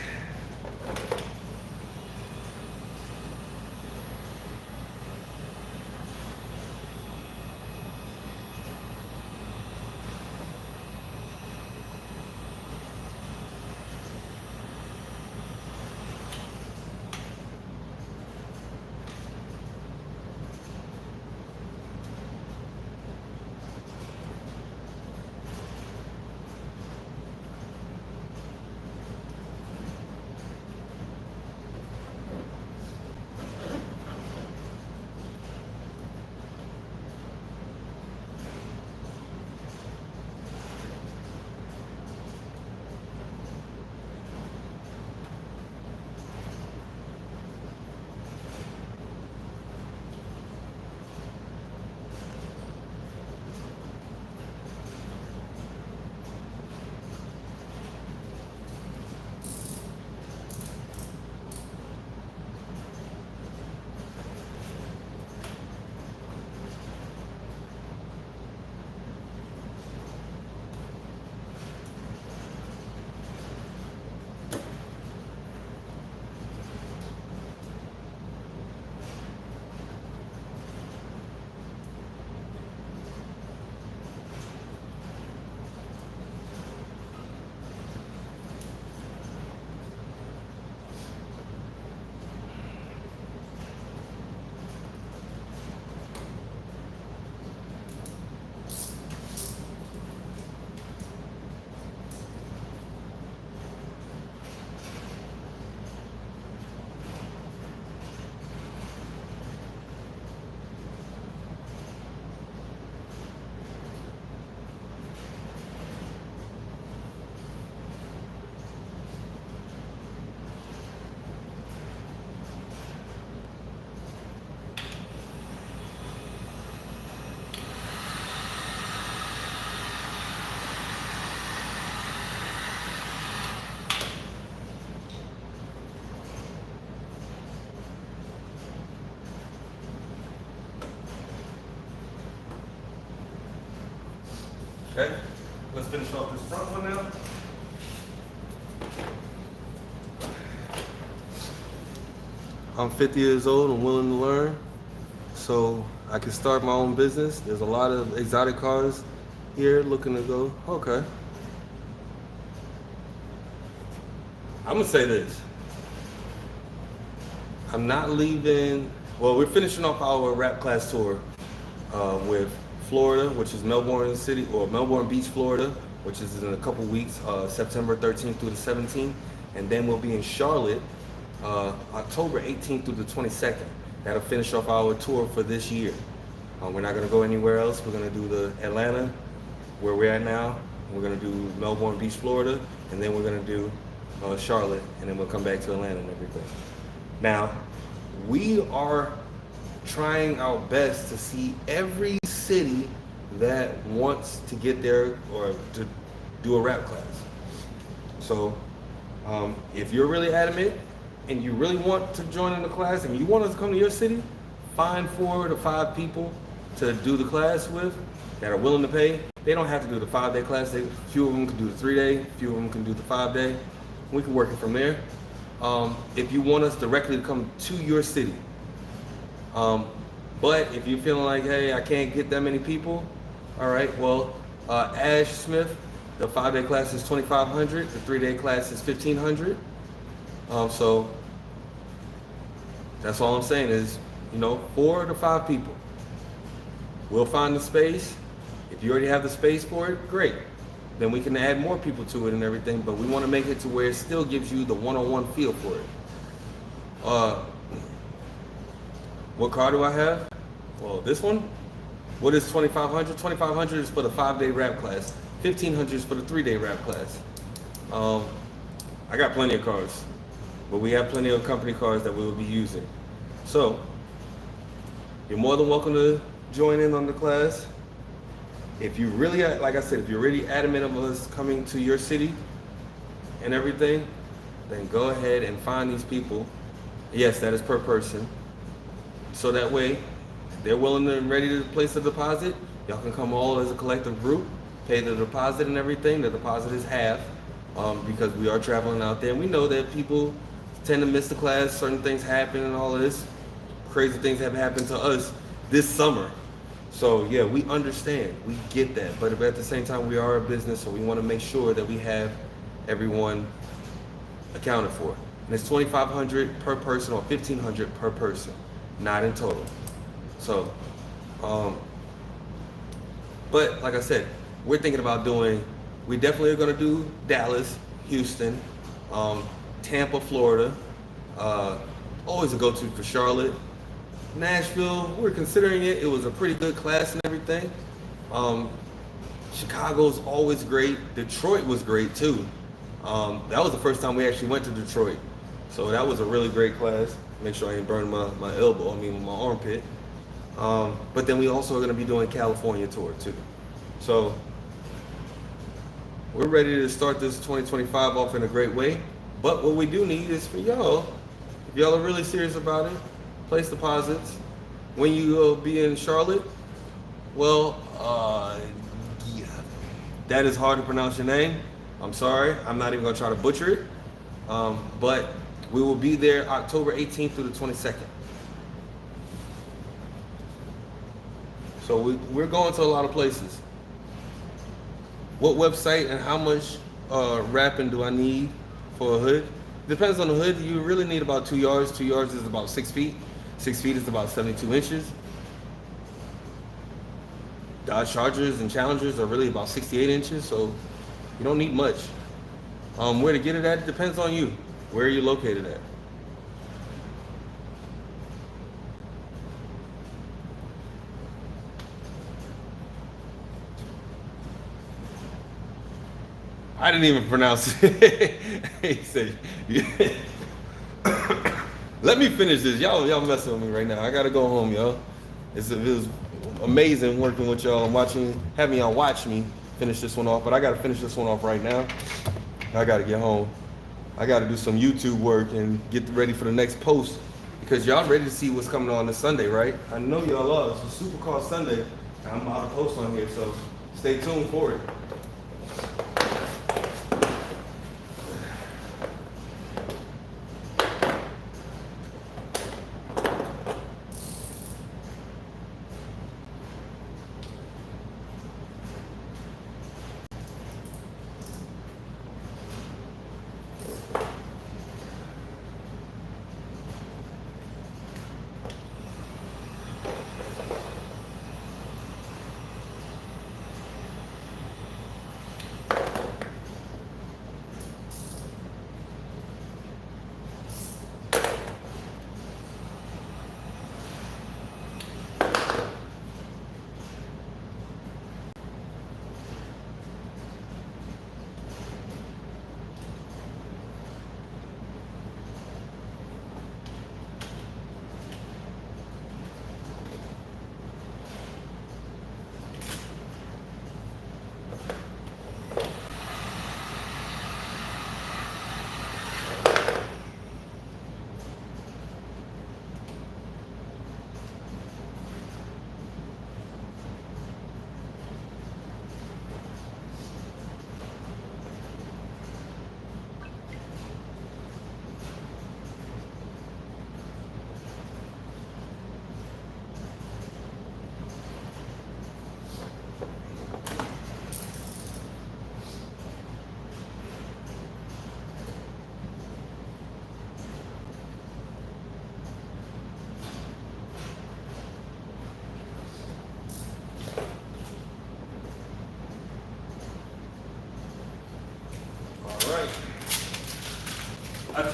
Okay, let's finish off this front one now. I'm 50 years old and willing to learn, so I can start my own business. There's a lot of exotic cars here looking to go. Okay. I'm gonna say this. I'm not leaving, well, we're finishing off our rap class tour with Florida, which is Melbourne City, or Melbourne Beach, Florida, which is in a couple weeks, September 13th through the 17th. And then we'll be in Charlotte, October 18th through the 22nd. That'll finish off our tour for this year. We're not gonna go anywhere else. We're gonna do the Atlanta, where we're at now. We're gonna do Melbourne Beach, Florida, and then we're gonna do Charlotte, and then we'll come back to Atlanta and everything. Now, we are trying our best to see every city that wants to get there or to do a rap class. So, if you're really adamant and you really want to join in the class and you want us to come to your city, find 4 to 5 people to do the class with that are willing to pay. They don't have to do the 5-day class. Few of them can do the 3-day, few of them can do the 5-day. We can work it from there. If you want us directly to come to your city. But if you're feeling like, hey, I can't get that many people, all right, well, Ash Smith, the 5-day class is $2,500, the 3-day class is $1,500. So that's all I'm saying is, 4 to 5 people. We'll find the space. If you already have the space for it, great. Then we can add more people to it and everything, but we want to make it to where it still gives you the one-on-one feel for it. What car do I have? Well, this one. What is $2,500? $2,500 is for the 5-day rap class. $1,500 is for the 3-day rap class. I got plenty of cars, but we have plenty of company cars that we will be using. So, you're more than welcome to join in on the class. If you really, like I said, if you're really adamant of us coming to your city and everything, then go ahead and find these people. Yes, that is per person. So that way, if they're willing and ready to place a deposit, y'all can come all as a collective group, pay the deposit and everything. The deposit is half because we are traveling out there. And we know that people tend to miss the class, certain things happen and all of this. Crazy things have happened to us this summer. So yeah, we understand, we get that, but at the same time, we are a business, so we want to make sure that we have everyone accounted for. And it's $2,500 per person or $1,500 per person, not in total. So, but like I said, we're thinking about we definitely are going to do Dallas, Houston, Tampa, Florida, always a go-to for Charlotte. Nashville, we're considering it. It was a pretty good class and everything. Chicago's always great. Detroit was great too. That was the first time we actually went to Detroit. So that was a really great class. Make sure I ain't burning my elbow, my armpit. But then we also are gonna be doing California tour too. So we're ready to start this 2025 off in a great way. But what we do need is for y'all, if y'all are really serious about it, place deposits. When you will be in Charlotte, well, yeah, that is hard to pronounce your name. I'm sorry, I'm not even gonna try to butcher it. But we will be there October 18th through the 22nd. So we're going to a lot of places. What website and how much wrapping do I need for a hood? Depends on the hood. You really need about 2 yards. 2 yards is about 6 feet. 6 feet is about 72 inches. Dodge Chargers and Challengers are really about 68 inches, so you don't need much. Where to get it at, it depends on you. Where are you located at? I didn't even pronounce it. He said, yeah. Let me finish this. Y'all messing with me right now. I gotta go home, y'all. It was amazing working with y'all and having y'all watch me finish this one off, but I gotta finish this one off right now. I gotta get home. I gotta do some YouTube work and get ready for the next post because y'all ready to see what's coming on this Sunday, right? I know y'all are. It's a Supercar Sunday. I'm about to post on here, so stay tuned for it.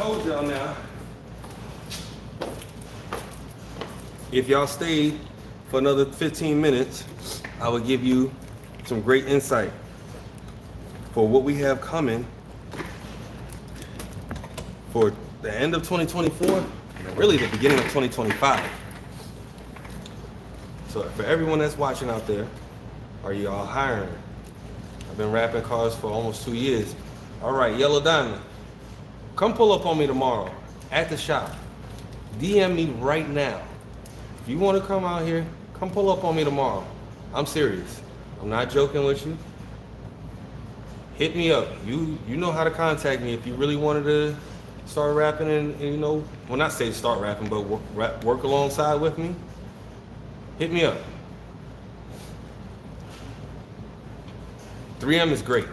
told y'all now, if y'all stayed for another 15 minutes, I would give you some great insight for what we have coming for the end of 2024 and really the beginning of 2025. So for everyone that's watching out there, are you all hiring? I've been wrapping cars for almost 2 years. All right, Yellow Diamond, come pull up on me tomorrow at the shop. DM me right now. If you want to come out here, come pull up on me tomorrow. I'm serious. I'm not joking with you. Hit me up. You know how to contact me if you really wanted to start rapping and you know, well, not say start rapping, but work alongside with me. Hit me up. 3M is great.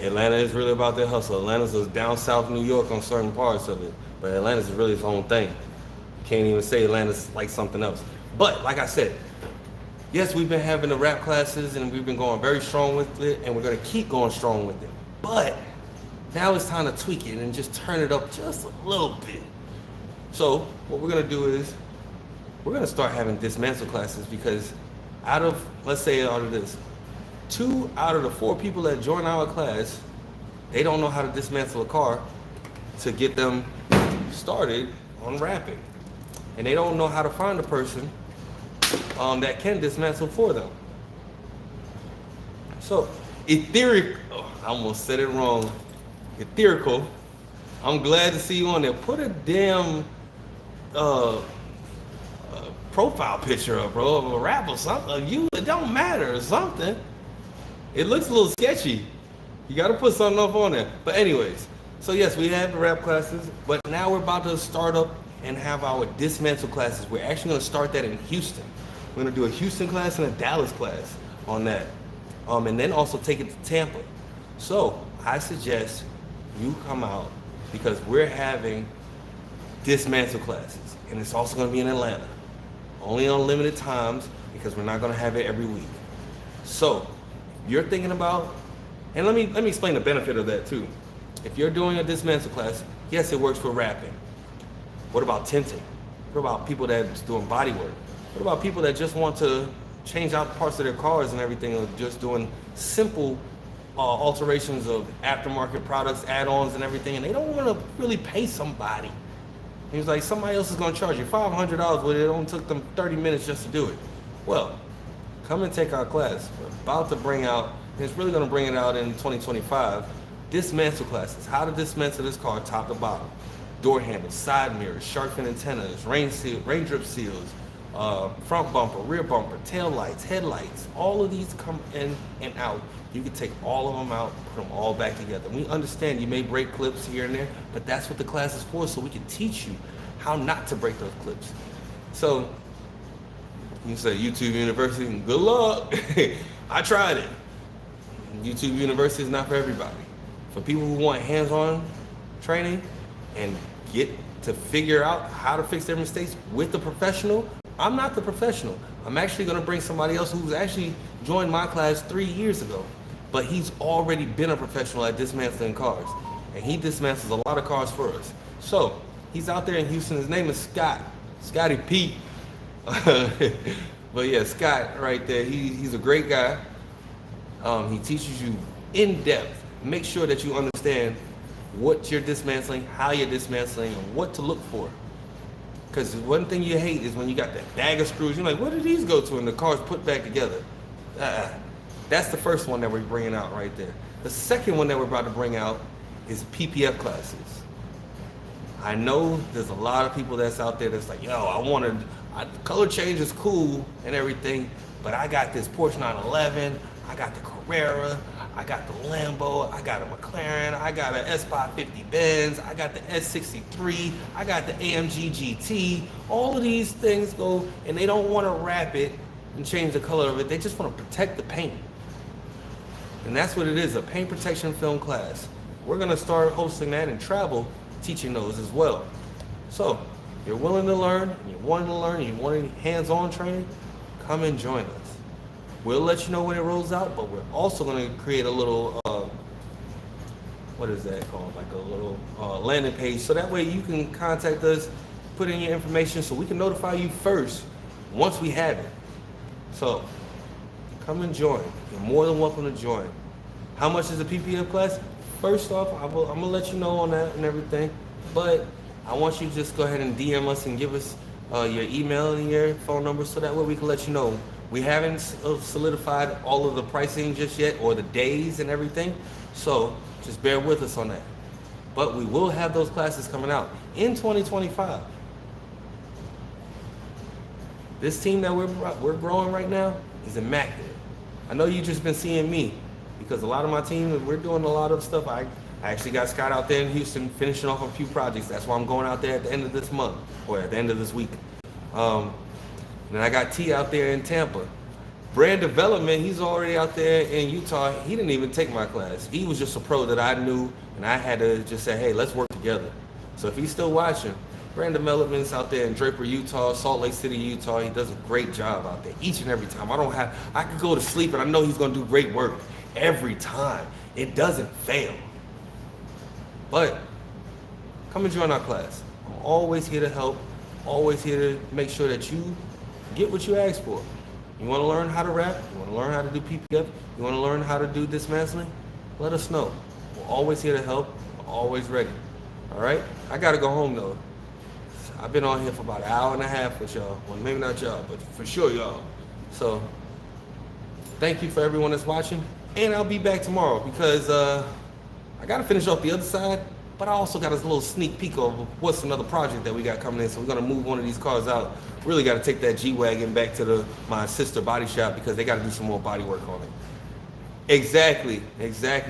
Atlanta is really about their hustle. Atlanta's is down south New York on certain parts of it, but Atlanta's is really its own thing. Can't even say Atlanta's like something else. But like I said, yes, we've been having the rap classes and we've been going very strong with it, and we're gonna keep going strong with it. But now it's time to tweak it and just turn it up just a little bit. So what we're gonna do is we're gonna start having dismantle classes, because out of, let's say out of this, 2 out of the 4 people that join our class, they don't know how to dismantle a car to get them started on rapping. And they don't know how to find a person that can dismantle for them. So, I almost said it wrong. Etherical, I'm glad to see you on there. Put a damn profile picture up, bro, of a rap or something. It don't matter, or something. It looks a little sketchy. You gotta put something up on there. But anyways, so yes, we have the rap classes, but now we're about to start up and have our dismantle classes. We're actually gonna start that in Houston. We're gonna do a Houston class and a Dallas class on that. And then also take it to Tampa. So I suggest you come out, because we're having dismantle classes, and it's also gonna be in Atlanta. Only on limited times, because we're not gonna have it every week. So you're thinking about, and let me explain the benefit of that too. If you're doing a dismantle class, yes, it works for rapping. What about tinting? What about people that's doing body work? What about people that just want to change out parts of their cars and everything, or just doing simple alterations of aftermarket products, add-ons and everything, and they don't want to really pay somebody. He was like, somebody else is going to charge you $500, but it only took them 30 minutes just to do it. Well, come and take our class. We're about to bring out, and it's really going to bring it out in 2025, dismantle classes. How to dismantle this car top to bottom. Door handles, side mirrors, shark fin antennas, rain drip seals, front bumper, rear bumper, tail lights, headlights. All of these come in and out. You can take all of them out, put them all back together. We understand you may break clips here and there, but that's what the class is for, so we can teach you how not to break those clips. So you say YouTube University, good luck. I tried it. YouTube University is not for everybody. For people who want hands-on training and get to figure out how to fix their mistakes with the professional, I'm not the professional. I'm actually gonna bring somebody else who's actually joined my class 3 years ago, but he's already been a professional at dismantling cars, and he dismantles a lot of cars for us. So he's out there in Houston. His name is Scott, Scotty Pete. But yeah, Scott right there, he's a great guy. He teaches you in depth. Make sure that you understand what you're dismantling, how you're dismantling, and what to look for. Because one thing you hate is when you got that bag of screws. You're like, where did these go to? And the car's put back together. That's the first one that we're bringing out right there. The second one that we're about to bring out is PPF classes. I know there's a lot of people that's out there that's like, yo, color change is cool and everything, but I got this Porsche 911, I got the Carrera, I got the Lambo, I got a McLaren, I got an S550 Benz, I got the S63, I got the AMG GT. All of these things go, and they don't want to wrap it and change the color of it. They just want to protect the paint. And that's what it is, a paint protection film class. We're going to start hosting that and travel teaching those as well. So, if you're willing to learn, you want to learn, you want any hands-on training, come and join us. We'll let you know when it rolls out, but we're also going to create a little what is that called? Like a little landing page. So that way you can contact us, put in your information so we can notify you first once we have it. So come and join. You're more than welcome to join. How much is the PPF class? First off, I'm gonna let you know on that and everything, but I want you to just go ahead and DM us and give us your email and your phone number so that way we can let you know. We haven't solidified all of the pricing just yet or the days and everything, so just bear with us on that. But we will have those classes coming out in 2025. This team that we're growing right now is immaculate. I know you've just been seeing me because a lot of my team, we're doing a lot of stuff. I actually got Scott out there in Houston finishing off a few projects. That's why I'm going out there at the end of this month or at the end of this week. And I got T out there in Tampa. Brand development, he's already out there in Utah. He didn't even take my class. He was just a pro that I knew, and I had to just say, hey, let's work together. So if he's still watching, brand development's out there in Draper, Utah, Salt Lake City, Utah. He does a great job out there each and every time. I could go to sleep and I know he's gonna do great work every time. It doesn't fail. But come and join our class. I'm always here to help, always here to make sure that you get what you ask for. You wanna learn how to rap? You wanna learn how to do PPF? You wanna learn how to do dismantling? Let us know. We're always here to help, we're always ready. All right? I gotta go home though. I've been on here for about an hour and a half with y'all. Well, maybe not y'all, but for sure y'all. So, thank you for everyone that's watching. And I'll be back tomorrow because I gotta finish off the other side, but I also got a little sneak peek of what's another project that we got coming in. So we're gonna move one of these cars out. Really gotta take that G-Wagon back to my sister body shop because they gotta do some more body work on it. Exactly,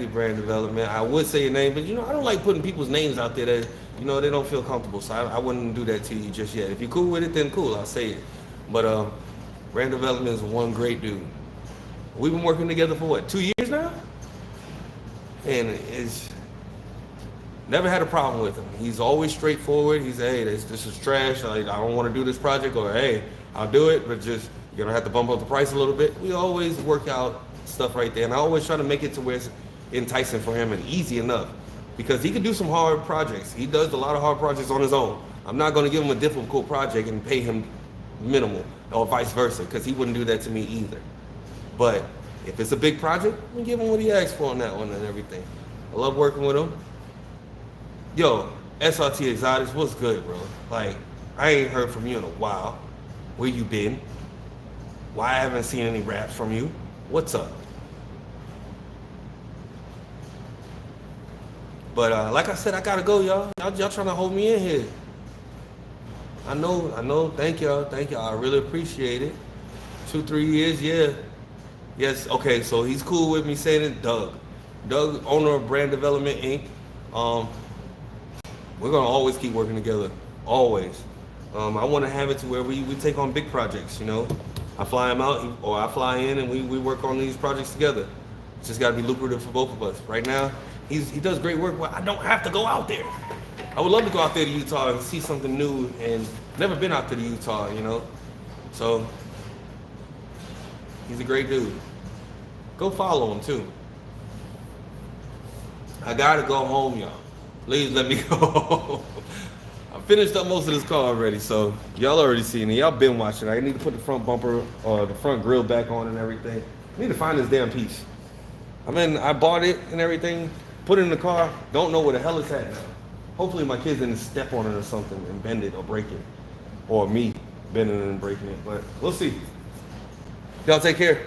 brand development. I would say your name, but I don't like putting people's names out there that, they don't feel comfortable. So I wouldn't do that to you just yet. If you're cool with it, then cool, I'll say it. But brand development is one great dude. We've been working together for what, 2 years now? And it's never had a problem with him. He's always straightforward. He's, hey, this is trash. I don't want to do this project, or hey, I'll do it, but just you're gonna have to bump up the price a little bit. We always work out stuff right there, and I always try to make it to where it's enticing for him and easy enough, because he can do some hard projects. He does a lot of hard projects on his own. I'm not gonna give him a difficult project and pay him minimal, or vice versa, because he wouldn't do that to me either. But if it's a big project, we give him what he asked for on that one and everything. I love working with him. Yo, SRT Exotics, what's good, bro? Like, I ain't heard from you in a while. Where you been? Why I haven't seen any raps from you? What's up? But like I said, I gotta go, y'all. Y'all trying to hold me in here. I know. Thank y'all. I really appreciate it. 2-3 years, yeah. Yes, okay, so he's cool with me saying it. Doug, owner of Brand Development, Inc. We're gonna always keep working together, always. I wanna have it to where we take on big projects, I fly him out, or I fly in, and we work on these projects together. It's just gotta be lucrative for both of us. Right now, he does great work, but I don't have to go out there. I would love to go out there to Utah and see something new, and never been out there to Utah, So, he's a great dude. Go follow him too. I gotta go home, y'all. Please let me go. I finished up most of this car already, so y'all already seen it. Y'all been watching. I need to put the front bumper or the front grill back on and everything. I need to find this damn piece. I bought it and everything, put it in the car, don't know where the hell it's at now. Hopefully my kids didn't step on it or something and bend it or break it. Or me bending it and breaking it, but we'll see. Y'all take care.